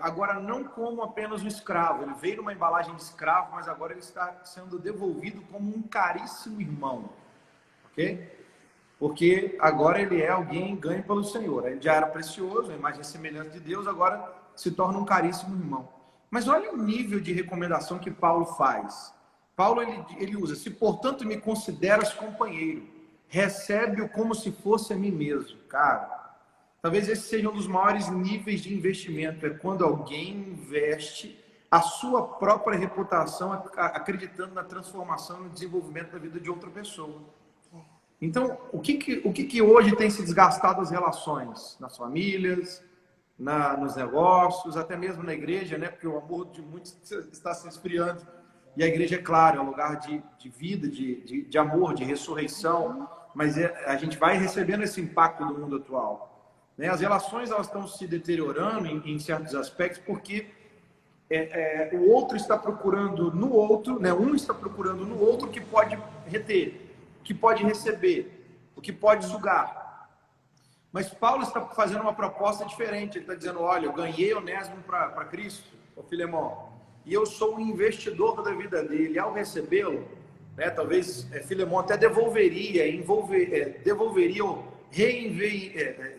agora não como apenas um escravo. Ele veio numa embalagem de escravo, mas agora ele está sendo devolvido como um caríssimo irmão, ok? Porque agora ele é alguém ganho pelo Senhor. Ele já era precioso, a imagem e semelhança de Deus, agora se torna um caríssimo irmão. Mas olha o nível de recomendação que Paulo faz. Paulo ele usa: se portanto me consideras companheiro, recebe-o como se fosse a mim mesmo. Cara, talvez esse seja um dos maiores níveis de investimento, é quando alguém investe a sua própria reputação, acreditando na transformação e no desenvolvimento da vida de outra pessoa. Então, o que hoje tem se desgastado as relações? Nas famílias, nos negócios, até mesmo na igreja, né? Porque o amor de muitos está se esfriando. E a igreja, é claro, é um lugar de vida, de amor, de ressurreição. Mas a gente vai recebendo esse impacto do mundo atual, né? As relações, elas estão se deteriorando em certos aspectos porque o outro está procurando no outro, né? Um está procurando no outro que pode reter, que pode receber, o que pode sugar. Mas Paulo está fazendo uma proposta diferente. Ele está dizendo: olha, eu ganhei Onésimo para Cristo, o Filemão, e eu sou um investidor da vida dele. Ao recebê-lo, né, talvez Filemão até devolveria ou reenviaria, né?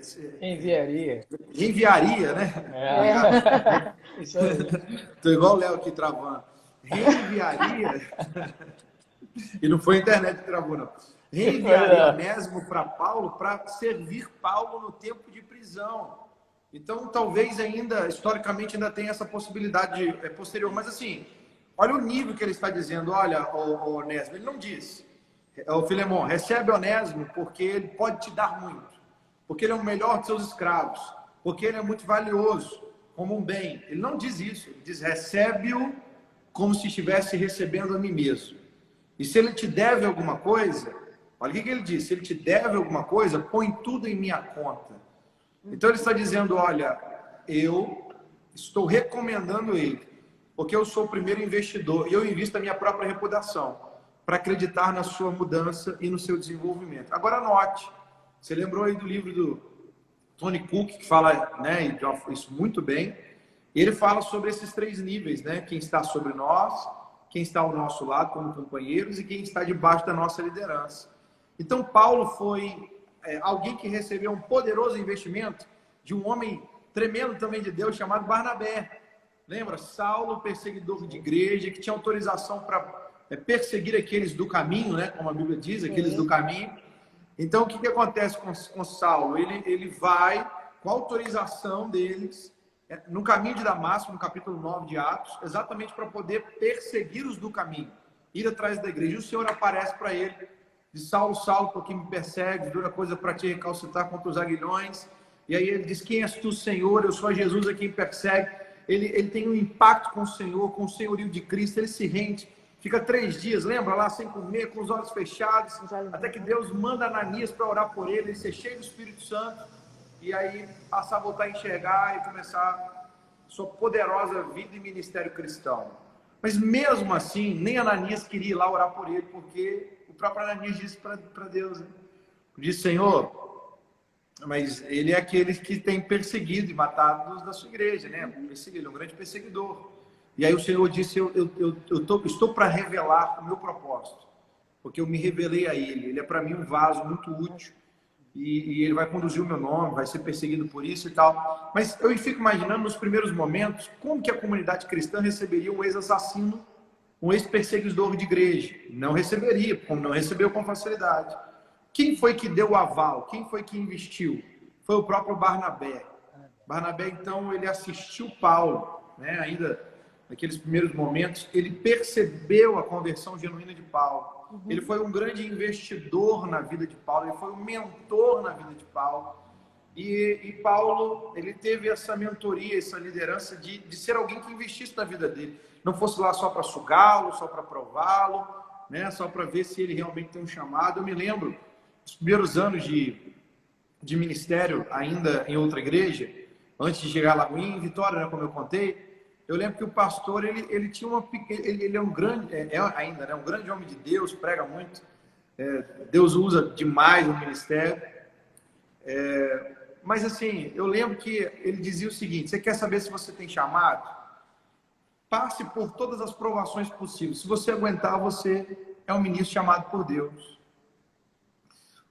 Isso aí. Estou igual o Léo aqui travando. Reenviaria. E não foi a internet que travou, não. Reenviaria Onésimo para Paulo, para servir Paulo no tempo de prisão. Então, talvez ainda, historicamente, ainda tenha essa possibilidade posterior. Mas assim, olha o nível que ele está dizendo. Olha, o Onésimo, ele não diz: o Filemão, recebe Onésimo porque ele pode te dar muito. porque ele é o melhor de seus escravos, porque ele é muito valioso, como um bem. Ele não diz isso, ele diz, recebe-o como se estivesse recebendo a mim mesmo. E se ele te deve alguma coisa, olha o que ele diz, se ele te deve alguma coisa, põe tudo em minha conta. Então ele está dizendo, olha, eu estou recomendando ele, porque eu sou o primeiro investidor e eu invisto a minha própria reputação para acreditar na sua mudança e no seu desenvolvimento. Agora anote, você lembrou aí do livro do Tony Cook, que fala, né, isso muito bem. Ele fala sobre esses 3 níveis, né? Quem está sobre nós, quem está ao nosso lado como companheiros e quem está debaixo da nossa liderança. Então, Paulo foi alguém que recebeu um poderoso investimento de um homem tremendo também de Deus, chamado Barnabé. Lembra? Saulo, perseguidor de igreja, que tinha autorização para perseguir aqueles do caminho, né? Como a Bíblia diz, aqueles do caminho. Então, o que acontece com Saulo? Ele vai, com a autorização deles, no caminho de Damasco, no capítulo 9 de Atos, exatamente para poder perseguir os do caminho, ir atrás da igreja. E o Senhor aparece para ele, diz, Saulo, Saulo, por que me persegues? Dura coisa para te recalcitar contra os aguilhões. E aí ele diz, quem és tu, Senhor? Eu sou Jesus a quem persegue. Ele tem um impacto com o Senhor, com o senhorio de Cristo, ele se rende. Fica 3 dias, lembra lá, sem comer, com os olhos fechados, até que Deus manda Ananias para orar por ele, ele ser cheio do Espírito Santo, e aí passar a voltar a enxergar e começar sua poderosa vida e ministério cristão. Mas mesmo assim, nem Ananias queria ir lá orar por ele, porque o próprio Ananias disse para Deus, né? Disse, Senhor, mas ele é aquele que tem perseguido e matado da sua igreja, né? Ele é um grande perseguidor. E aí o Senhor disse, eu estou para revelar o meu propósito, porque eu me revelei a Ele. Ele é para mim um vaso muito útil e Ele vai conduzir o meu nome, vai ser perseguido por isso e tal. Mas eu fico imaginando nos primeiros momentos como que a comunidade cristã receberia um ex-assassino, um ex-perseguidor de igreja. Não receberia, como não recebeu com facilidade. Quem foi que deu o aval? Quem foi que investiu? Foi o próprio Barnabé. Barnabé, então, ele assistiu Paulo, né? Ainda naqueles primeiros momentos, ele percebeu a conversão genuína de Paulo. Ele foi um grande investidor na vida de Paulo, ele foi um mentor na vida de Paulo. E Paulo, ele teve essa mentoria, essa liderança de ser alguém que investisse na vida dele. Não fosse lá só para sugá-lo, só para prová-lo, né? Só para ver se ele realmente tem um chamado. Eu me lembro, os primeiros anos de ministério, ainda em outra igreja, antes de chegar lá em Vitória, né, como eu contei, eu lembro que o pastor, ele tinha ele é um grande, ainda, né, um grande homem de Deus, prega muito, Deus usa demais o ministério, mas assim, eu lembro que ele dizia o seguinte, você quer saber se você tem chamado? Passe por todas as provações possíveis, se você aguentar, você é um ministro chamado por Deus.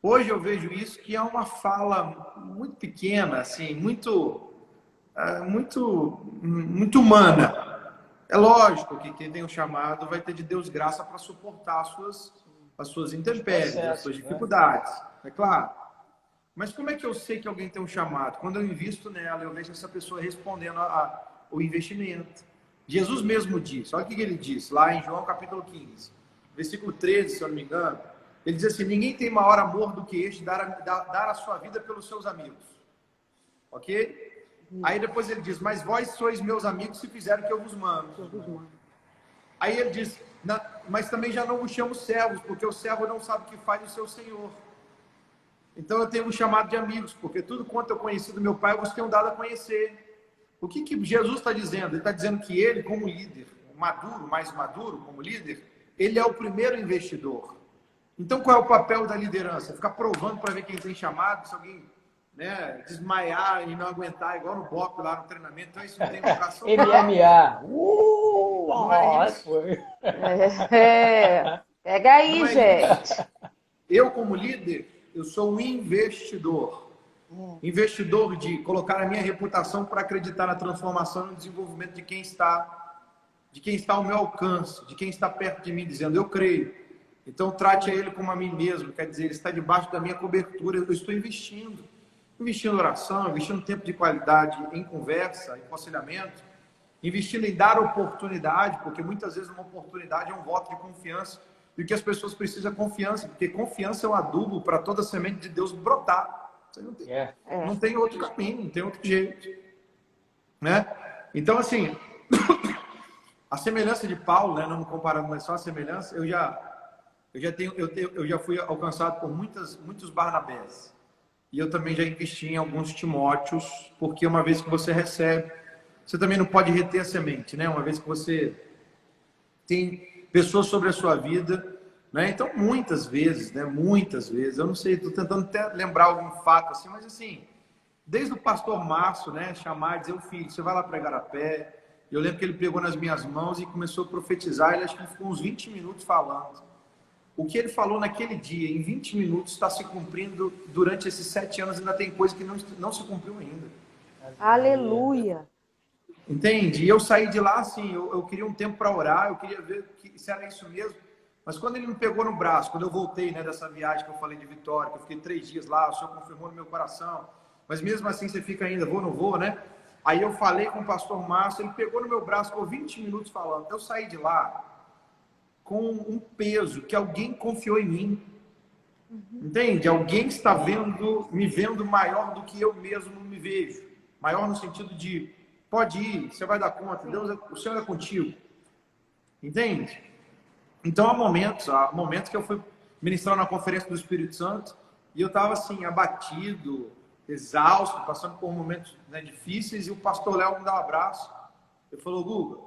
Hoje eu vejo isso, que é uma fala muito pequena, assim, muito humana. É lógico que quem tem um chamado vai ter de Deus graça para suportar as suas intempéries, as suas dificuldades, é claro. Mas como é que eu sei que alguém tem um chamado? Quando eu invisto nela, eu vejo essa pessoa respondendo o investimento. Jesus mesmo disse, olha o que ele diz, lá em João capítulo 15, versículo 13, se eu não me engano, ele diz assim, ninguém tem maior amor do que este, dar a sua vida pelos seus amigos. Ok? Aí depois ele diz, mas vós sois meus amigos se fizerem o que eu vos mando. Aí ele diz, mas também já não vos chamo servos, porque o servo não sabe o que faz o seu senhor. Então eu tenho um chamado de amigos, porque tudo quanto eu conheci do meu pai, eu vos tenho dado a conhecer. O que Jesus está dizendo? Ele está dizendo que ele, como líder, mais maduro, como líder, ele é o primeiro investidor. Então qual é o papel da liderança? Ficar provando para ver quem tem chamado, se alguém... né, desmaiar e não aguentar, igual no BOP lá no treinamento, então isso não tem vocação. MMA. Não é isso. Pega aí, gente. Eu, como líder, eu sou um investidor. Investidor de colocar a minha reputação para acreditar na transformação e no desenvolvimento de quem está ao meu alcance, de quem está perto de mim, dizendo, eu creio. Então, trate a ele como a mim mesmo, quer dizer, ele está debaixo da minha cobertura, eu estou investindo em oração, investindo tempo de qualidade em conversa, em aconselhamento, investindo em dar oportunidade, porque muitas vezes uma oportunidade é um voto de confiança, e o que as pessoas precisam é confiança, porque confiança é um adubo para toda semente de Deus brotar. Você não tem, É. não tem outro caminho, não tem outro jeito. Né? Então, assim, a semelhança de Paulo, né, não me comparando, mas só a semelhança, eu já fui alcançado por muitos Barnabés. E eu também já investi em alguns Timóteos, porque uma vez que você recebe, você também não pode reter a semente, né? Uma vez que você tem pessoas sobre a sua vida, né? Então, muitas vezes, eu não sei, estou tentando até lembrar algum fato assim, mas assim, desde o pastor Márcio, né, chamar e dizer, filho, você vai lá pregar a pé. Eu lembro que ele pegou nas minhas mãos e começou a profetizar, ele acho que ficou uns 20 minutos falando. O que ele falou naquele dia, em 20 minutos, está se cumprindo durante esses 7 anos, ainda tem coisa que não se cumpriu ainda. Aleluia. Entende? E eu saí de lá assim, eu queria um tempo para orar, eu queria ver se era isso mesmo. Mas quando ele me pegou no braço, quando eu voltei, né, dessa viagem que eu falei de Vitória, que eu fiquei 3 dias lá, o Senhor confirmou no meu coração. Mas mesmo assim você fica ainda, vou, não vou, né? Aí eu falei com o pastor Márcio, ele pegou no meu braço, ficou 20 minutos falando. Eu saí de lá com um peso que alguém confiou em mim. Entende? Alguém está me vendo maior do que eu mesmo me vejo. Maior no sentido de, pode ir, você vai dar conta, o Senhor é contigo. Entende? Então há momentos que eu fui ministrar na conferência do Espírito Santo e eu estava assim, abatido, exausto, passando por momentos, né, difíceis, e o pastor Léo me dá um abraço. Ele falou, Guga,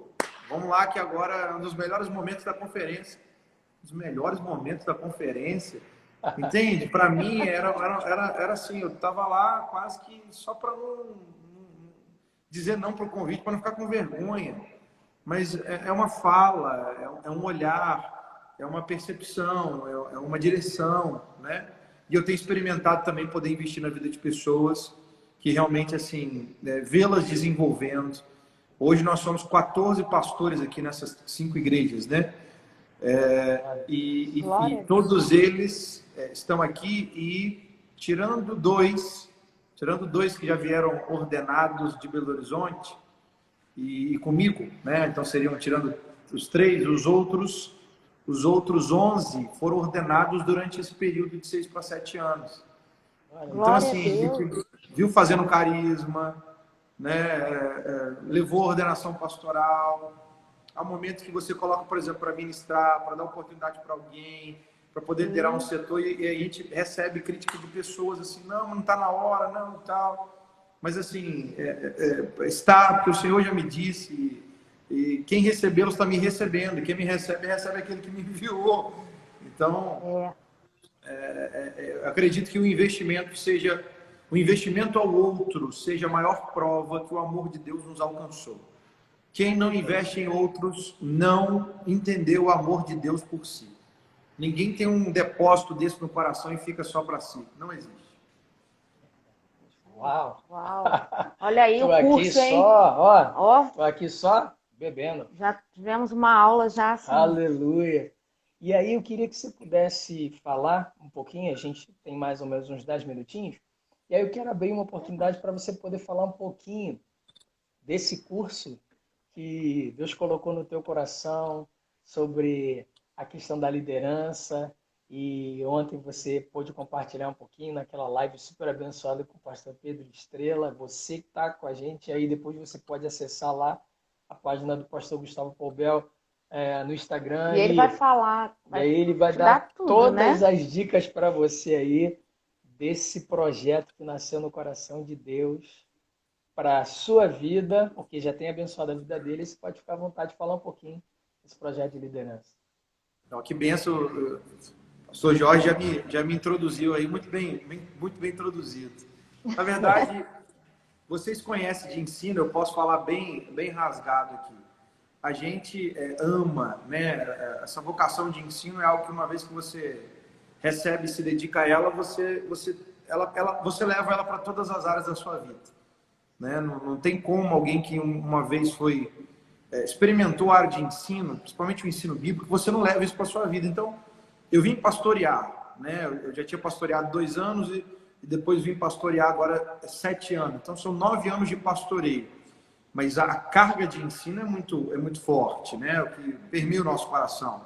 vamos lá que agora é um dos melhores momentos da conferência. Os melhores momentos da conferência. Entende? Para mim era assim, eu estava lá quase que só para não dizer não para o convite, para não ficar com vergonha. Mas é uma fala, é um olhar, é uma percepção, é uma direção, né? E eu tenho experimentado também poder investir na vida de pessoas que realmente, assim, vê-las desenvolvendo. Hoje nós somos 14 pastores aqui nessas 5 igrejas, né? E todos eles estão aqui e tirando dois que já vieram ordenados de Belo Horizonte e comigo, né? Então seriam tirando os 3, os outros 11 foram ordenados durante esse período de 6 para 7 anos. Então assim, a gente viu fazendo carisma, né? Levou a ordenação pastoral. Há momentos que você coloca, por exemplo, para ministrar, para dar oportunidade para alguém, para poder liderar um setor, e a gente recebe crítica de pessoas assim, não está na hora, não, e tal. Mas assim, está, porque o Senhor já me disse, e quem recebê-los está me recebendo, e quem me recebe, recebe aquele que me enviou. Então, eu acredito que o investimento ao outro seja a maior prova que o amor de Deus nos alcançou. Quem não investe em outros não entendeu o amor de Deus por si. Ninguém tem um depósito desse no coração e fica só para si. Não existe. Uau! Olha aí o curso, hein? Tô aqui só bebendo. Já tivemos uma aula já assim. Aleluia! E aí eu queria que você pudesse falar um pouquinho, a gente tem mais ou menos uns 10 minutinhos, e aí eu quero abrir uma oportunidade para você poder falar um pouquinho desse curso que Deus colocou no teu coração sobre a questão da liderança, e ontem você pôde compartilhar um pouquinho naquela live super abençoada com o pastor Pedro Estrela. Você que está com a gente aí, depois você pode acessar lá a página do pastor Gustavo Poubel no Instagram. E ele vai falar. E aí ele vai dar tudo, todas as dicas para você aí desse projeto que nasceu no coração de Deus para a sua vida, porque já tem abençoado a vida dele. Você pode ficar à vontade de falar um pouquinho desse projeto de liderança. Então, que benção. O pastor Jorge já me introduziu aí, muito bem introduzido. Na verdade, vocês conhecem de ensino, eu posso falar bem rasgado aqui. A gente ama, né? Essa vocação de ensino é algo que uma vez que você recebe e se dedica a ela, você leva ela para todas as áreas da sua vida. Né? Não tem como alguém que uma vez experimentou a área de ensino, principalmente o ensino bíblico, você não leva isso para a sua vida. Então, eu vim pastorear, né? Eu já tinha pastoreado 2 anos e depois vim pastorear agora 7 anos. Então, são 9 anos de pastoreio. Mas a carga de ensino é muito forte, né? O que permeia o nosso coração.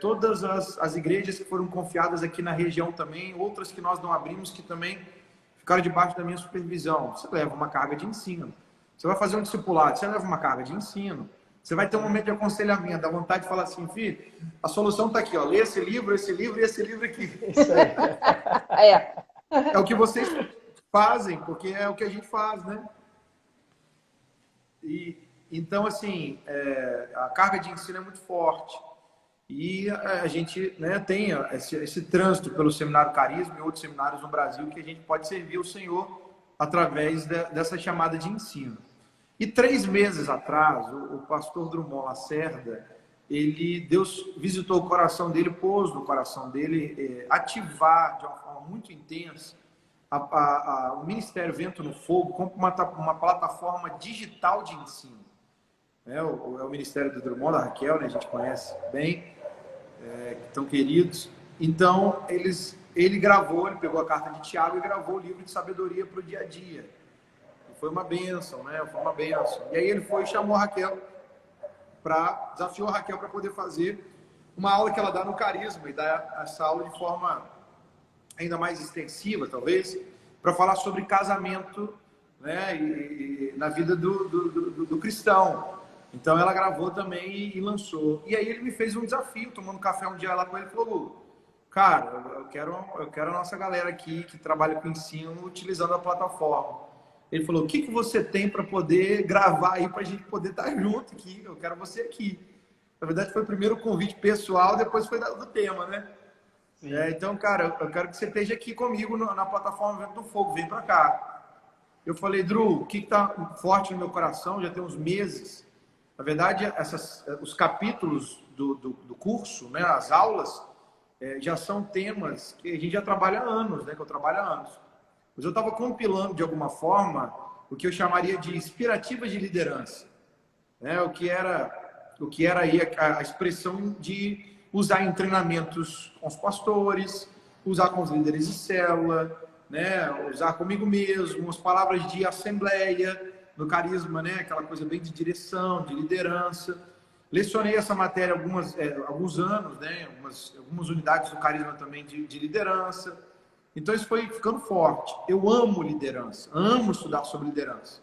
todas as igrejas que foram confiadas aqui na região também, outras que nós não abrimos, que também ficaram debaixo da minha supervisão. Você leva uma carga de ensino. Você vai fazer um discipulado, você leva uma carga de ensino. Você vai ter um momento de aconselhamento, dá vontade de falar assim, filho, a solução está aqui, ó, lê esse livro e esse livro aqui. Isso aí. É o que vocês fazem, porque é o que a gente faz, né? Então, assim, a carga de ensino é muito forte. E a gente, né, tem esse trânsito pelo Seminário Carisma e outros seminários no Brasil que a gente pode servir o Senhor através dessa chamada de ensino. E 3 meses atrás, o pastor Drummond Lacerda, Deus visitou o coração dele, pôs no coração dele ativar de uma forma muito intensa o Ministério Vento no Fogo como uma plataforma digital de ensino. É o Ministério do Drummond, da Raquel, né, a gente conhece bem, tão queridos. Então, ele pegou a carta de Tiago e gravou o livro de sabedoria para o dia a dia. Foi uma bênção, né? Foi uma bênção. E aí ele foi e chamou a Raquel desafiou a Raquel para poder fazer uma aula que ela dá no Carisma, e dá essa aula de forma ainda mais extensiva, talvez, para falar sobre casamento, né? E na vida do cristão. Então ela gravou também e lançou. E aí ele me fez um desafio, tomando café um dia lá com ele, e falou: cara, eu quero a nossa galera aqui que trabalha com ensino utilizando a plataforma. Ele falou: o que você tem para poder gravar aí para a gente poder estar junto aqui? Eu quero você aqui. Na verdade foi primeiro o convite pessoal, depois foi do tema, né? Então, cara, eu quero que você esteja aqui comigo na plataforma Vento do Fogo, vem para cá. Eu falei: Dru, o que está forte no meu coração já tem uns meses. Na verdade, os capítulos do curso, né, as aulas, já são temas que a gente já trabalha há anos, né, que eu trabalho há anos. Mas eu estava compilando, de alguma forma, o que eu chamaria de inspirativas de liderança. Né, o que era aí a expressão de usar em treinamentos com os pastores, usar com os líderes de célula, né, usar comigo mesmo, as palavras de assembleia, no Carisma, né? Aquela coisa bem de direção, de liderança. Lecionei essa matéria alguns anos, né? Algumas unidades do Carisma também de liderança. Então isso foi ficando forte. Eu amo liderança, amo estudar sobre liderança.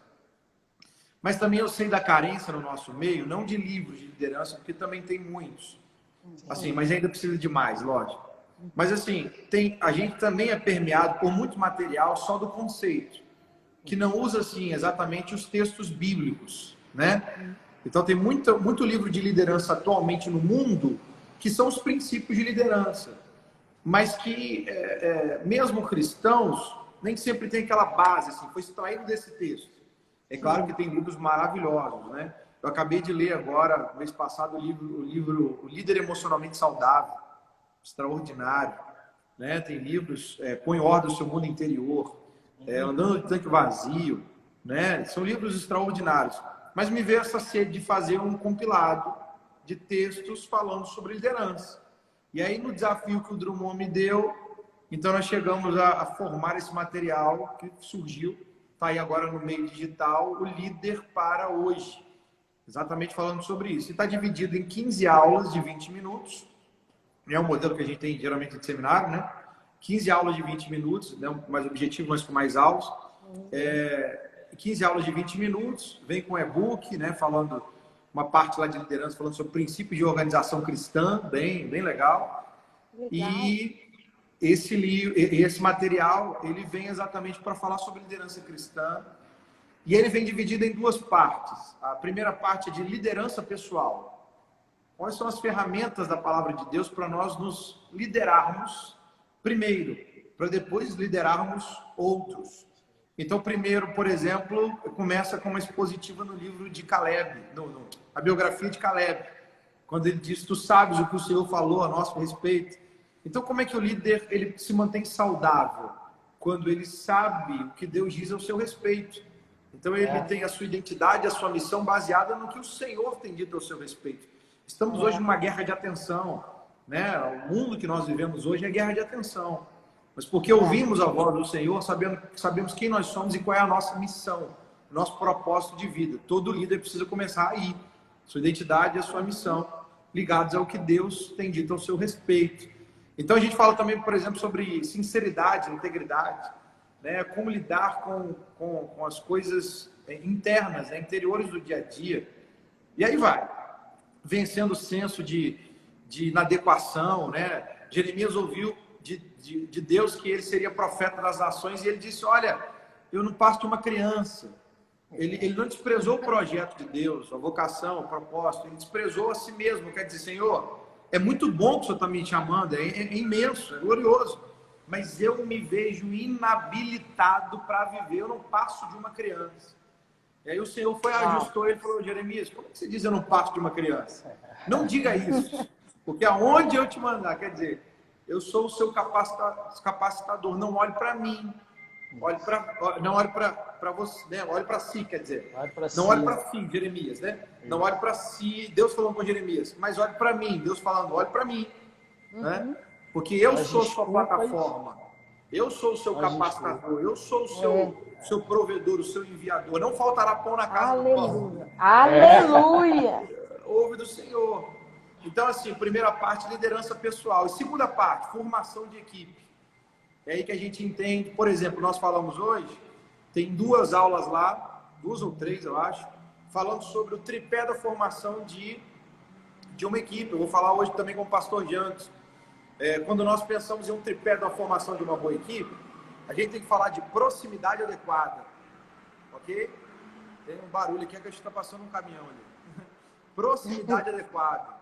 Mas também eu sei da carência no nosso meio, não de livros de liderança, porque também tem muitos. Assim, mas ainda precisa de mais, lógico. Mas assim, a gente também é permeado por muito material só do conceito, que não usa, assim, exatamente os textos bíblicos, né? Então, tem muito livro de liderança atualmente no mundo que são os princípios de liderança, mas que, mesmo cristãos, nem sempre tem aquela base, assim, foi extraído desse texto. É claro que tem livros maravilhosos, né? Eu acabei de ler agora, mês passado, o livro O Líder Emocionalmente Saudável, extraordinário, né? Tem livros, Põe em Ordem o Seu Mundo Interior, Andando de Tanque Vazio, né? São livros extraordinários. Mas me veio essa sede de fazer um compilado de textos falando sobre liderança. E aí, no desafio que o Drummond me deu, então nós chegamos a formar esse material que surgiu, está aí agora no meio digital, o Líder para Hoje. Exatamente falando sobre isso. E está dividido em 15 aulas de 20 minutos. É um modelo que a gente tem geralmente de seminário, né? 15 aulas de 20 minutos, não mais objetivo, mas com mais aulas. 15 aulas de 20 minutos, vem com e-book, né? Falando uma parte lá de liderança, falando sobre princípios de organização cristã, bem legal. E esse material, ele vem exatamente para falar sobre liderança cristã. E ele vem dividido em 2 partes. A primeira parte é de liderança pessoal. Quais são as ferramentas da palavra de Deus para nós nos liderarmos primeiro, para depois liderarmos outros. Então, primeiro, por exemplo, começa com uma expositiva no livro de Caleb, a biografia de Caleb, quando ele diz: tu sabes o que o Senhor falou a nosso respeito. Então, como é que o líder ele se mantém saudável? Quando ele sabe o que Deus diz ao seu respeito. Então, ele tem a sua identidade, a sua missão baseada no que o Senhor tem dito ao seu respeito. Estamos hoje numa guerra de atenção, né? O mundo que nós vivemos hoje é guerra de atenção. Mas porque ouvimos a voz do Senhor, sabemos quem nós somos e qual é a nossa missão, nosso propósito de vida. Todo líder precisa começar aí. Sua identidade e a sua missão. ligados ao que Deus tem dito ao seu respeito. Então a gente fala também, por exemplo, sobre sinceridade, integridade, né? Como lidar com as coisas internas, né? Interiores do dia a dia. E aí vai, vencendo o senso de inadequação, né? Jeremias ouviu de Deus que ele seria profeta das nações e ele disse, olha, eu não passo de uma criança. Ele não desprezou o projeto de Deus, a vocação, o propósito, ele desprezou a si mesmo, quer dizer, Senhor, é muito bom que o Senhor está me chamando, é imenso, é glorioso, mas eu me vejo inabilitado para viver, eu não passo de uma criança. E aí o Senhor foi, ajustou ele e falou, Jeremias, como que você diz eu não passo de uma criança? Não diga isso, porque aonde eu te mandar, quer dizer, eu sou o seu capacitador, não olhe para mim, não olhe para você, né? Olhe para si, quer dizer, não olhe para si, Jeremias, né? Não olhe para si, Deus falando com Jeremias, mas olhe para mim, Deus falando, olhe para mim, né? Porque eu sou sua plataforma, eu sou o seu capacitador, eu sou o seu provedor, o seu enviador. Não faltará pão na casa do povo. Aleluia! Ouve do Senhor. Então, assim, primeira parte, liderança pessoal. E segunda parte, formação de equipe. É aí que a gente entende, por exemplo, nós falamos hoje, tem 2 aulas lá, 2 ou 3, eu acho, falando sobre o tripé da formação de uma equipe. Eu vou falar hoje também com o pastor Jantos. Quando nós pensamos em um tripé da formação de uma boa equipe, a gente tem que falar de proximidade adequada. Ok? Tem um barulho aqui, que a gente está passando um caminhão ali. Proximidade adequada.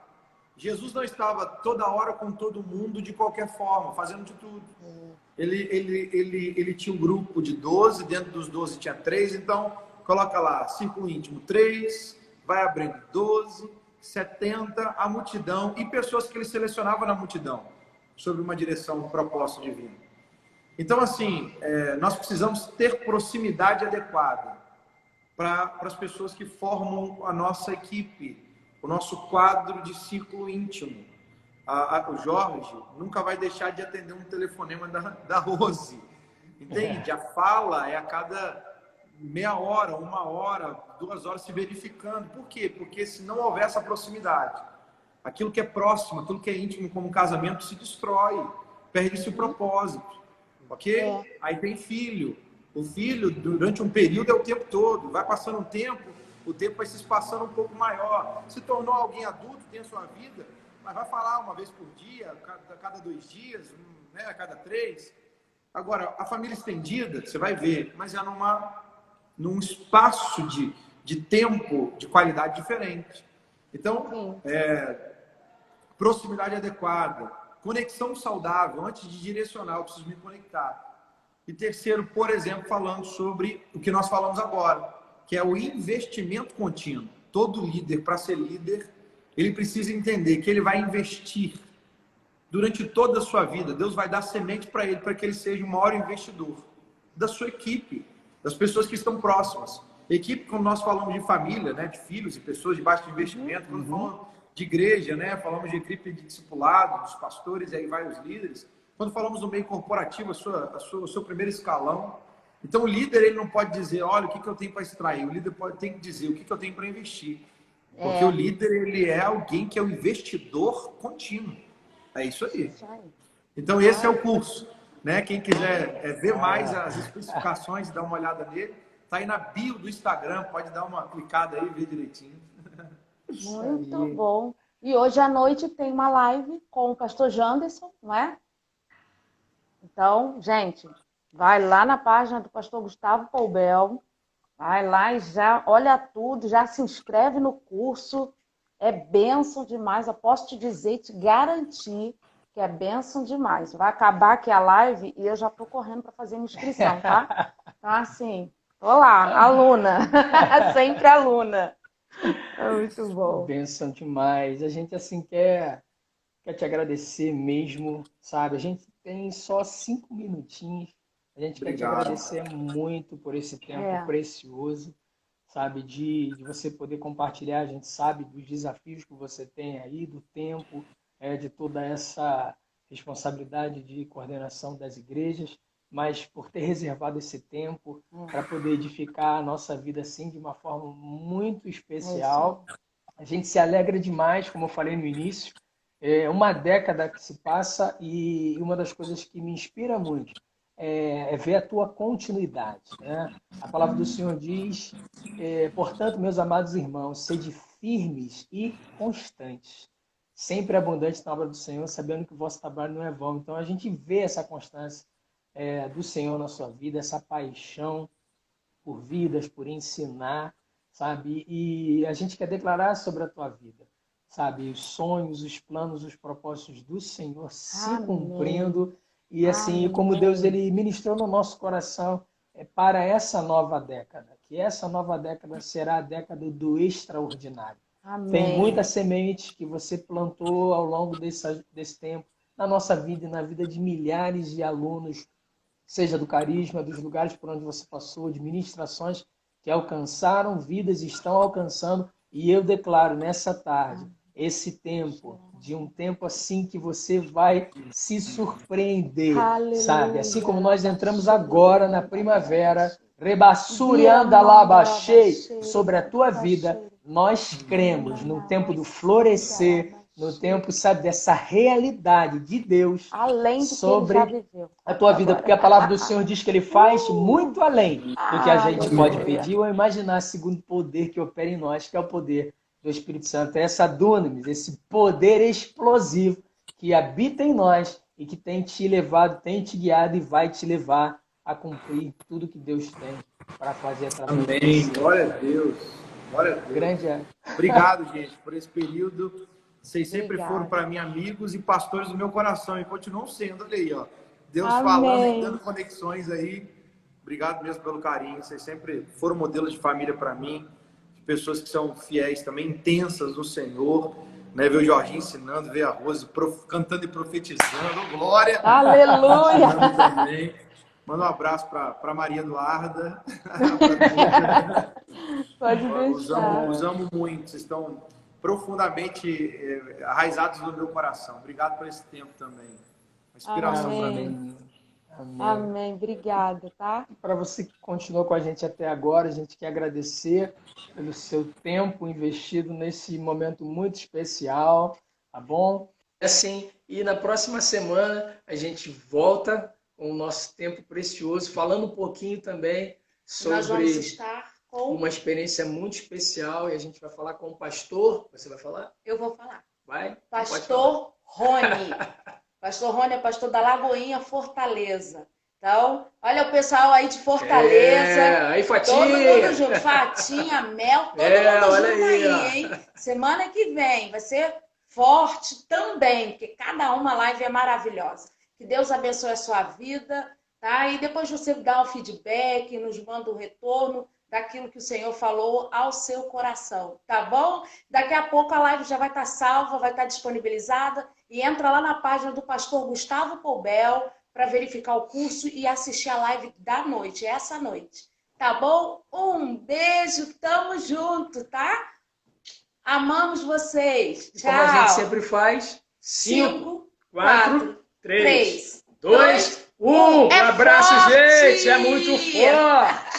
Jesus não estava toda hora com todo mundo de qualquer forma, fazendo de tudo. Ele tinha um grupo de 12, dentro dos 12 tinha 3, então coloca lá, círculo íntimo 3, vai abrindo 12, 70, a multidão e pessoas que ele selecionava na multidão, sobre uma direção, um propósito divino. Então, assim, nós precisamos ter proximidade adequada para as pessoas que formam a nossa equipe, o nosso quadro de círculo íntimo. O Jorge nunca vai deixar de atender um telefonema da Rose. Entende? A fala é a cada meia hora, 1 hora, 2 horas se verificando. Por quê? Porque se não houver essa proximidade, aquilo que é próximo, aquilo que é íntimo como casamento se destrói, perde-se o propósito. Ok? Aí tem filho. O filho, durante um período, é o tempo todo. Vai passando um tempo, o tempo vai se espaçando um pouco maior. Se tornou alguém adulto, tem a sua vida, mas vai falar uma vez por dia, a cada 2 dias, né, a cada 3. Agora, a família estendida, você vai ver, mas é num espaço de tempo, de qualidade diferente. Então, proximidade adequada, conexão saudável, antes de direcionar, eu preciso me conectar. E terceiro, por exemplo, falando sobre o que nós falamos agora, que é o investimento contínuo. Todo líder, para ser líder, ele precisa entender que ele vai investir durante toda a sua vida. Deus vai dar semente para ele, para que ele seja o maior investidor da sua equipe, das pessoas que estão próximas. Equipe, como nós falamos de família, né, de filhos e pessoas de baixo investimento, quando falamos de igreja, né, falamos de equipe de discipulado, dos pastores, e aí vai os líderes. Quando falamos do meio corporativo, o seu primeiro escalão. Então, o líder ele não pode dizer, olha, o que eu tenho para extrair. O líder tem que dizer o que eu tenho para investir. Porque o líder ele é alguém que é o investidor contínuo. É isso aí. Então, esse é o curso. Né? Quem quiser ver mais as especificações, dar uma olhada nele, está aí na bio do Instagram. Pode dar uma clicada aí e ver direitinho. Muito bom. E hoje à noite tem uma live com o pastor Janderson, não é? Então, gente, vai lá na página do pastor Gustavo Poubel, vai lá e já olha tudo, já se inscreve no curso. É bênção demais, eu posso te dizer, te garantir que é bênção demais. Vai acabar aqui a live e eu já estou correndo para fazer minha inscrição, tá? Então, assim, tô lá, aluna, sempre aluna. É muito bom. Bênção demais. A gente, assim, quer te agradecer mesmo, sabe? A gente tem só 5 minutinhos. A gente quer te agradecer muito por esse tempo precioso, sabe? De você poder compartilhar. A gente sabe dos desafios que você tem aí, do tempo, de toda essa responsabilidade de coordenação das igrejas, mas por ter reservado esse tempo para poder edificar a nossa vida assim de uma forma muito especial. A gente se alegra demais, como eu falei no início. É uma década que se passa e uma das coisas que me inspira muito é ver a tua continuidade, né? A palavra do Senhor diz, portanto, meus amados irmãos, sede firmes e constantes, sempre abundantes na obra do Senhor, sabendo que o vosso trabalho não é vão. Então, a gente vê essa constância do Senhor na sua vida, essa paixão por vidas, por ensinar, sabe? E a gente quer declarar sobre a tua vida, sabe? Os sonhos, os planos, os propósitos do Senhor se Amém. cumprindo. E assim, Amém. como Deus ele ministrou no nosso coração para essa nova década, que essa nova década será a década do extraordinário. Amém. Tem muitas sementes que você plantou ao longo desse tempo, na nossa vida e na vida de milhares de alunos, seja do Carisma, dos lugares por onde você passou, de ministrações que alcançaram vidas e estão alcançando. E eu declaro nessa tarde, esse tempo, de um tempo assim que você vai se surpreender, Aleluia. sabe? Assim como nós entramos agora na primavera, rebassurianda labachei sobre a tua vida, nós cremos no tempo do florescer, no tempo, sabe, dessa realidade de Deus além de sobre que ele já viveu. a tua vida, porque a palavra do Senhor diz que ele faz muito além do que a gente pode pedir ou imaginar, segundo o poder que opera em nós, que é o poder do Espírito Santo. É essa dunamis, esse poder explosivo que habita em nós e que tem te levado, tem te guiado e vai te levar a cumprir tudo que Deus tem para fazer através de Amém. você. Glória a Deus. Glória a Deus. Grande Obrigado, gente, por esse período. Vocês sempre Obrigada. foram para mim amigos e pastores do meu coração e continuam sendo. Olha aí, ó. Deus Amém. falando e dando conexões aí. Obrigado mesmo pelo carinho. Vocês sempre foram modelos de família para mim, de pessoas que são fiéis também, intensas no Senhor. Né? Ver o Jorginho ensinando, ver a Rose cantando e profetizando. Glória! Aleluia! Também. Manda um abraço para Maria Eduarda. Pode deixar. Os amo muito. Vocês estão profundamente arraizados no meu coração. Obrigado por esse tempo também. Uma inspiração para mim. Amém. Amém. Obrigada, tá? Para você que continuou com a gente até agora, a gente quer agradecer pelo seu tempo investido nesse momento muito especial, tá bom? Assim, e na próxima semana a gente volta com o nosso tempo precioso, falando um pouquinho também Nós vamos sobre estar com... uma experiência muito especial e a gente vai falar com o pastor. Você vai falar? Eu vou falar. Vai? Pastor Rony. Pastor Rony é pastor da Lagoinha, Fortaleza. Então, olha o pessoal aí de Fortaleza. Aí, Fatinha. Todo mundo junto. Fatinha, Mel, todo mundo junto aí, hein? Semana que vem vai ser forte também, porque cada uma live é maravilhosa. Que Deus abençoe a sua vida, tá? E depois você dá um feedback, nos manda um retorno daquilo que o Senhor falou ao seu coração, tá bom? Daqui a pouco a live já vai estar salva, vai estar disponibilizada e entra lá na página do pastor Gustavo Poubel para verificar o curso e assistir a live da noite, essa noite, tá bom? Um beijo, tamo junto, tá? Amamos vocês. Tchau. Como a gente sempre faz, 5, 4, 3, 2, 1. Um abraço, forte. gente! É muito forte!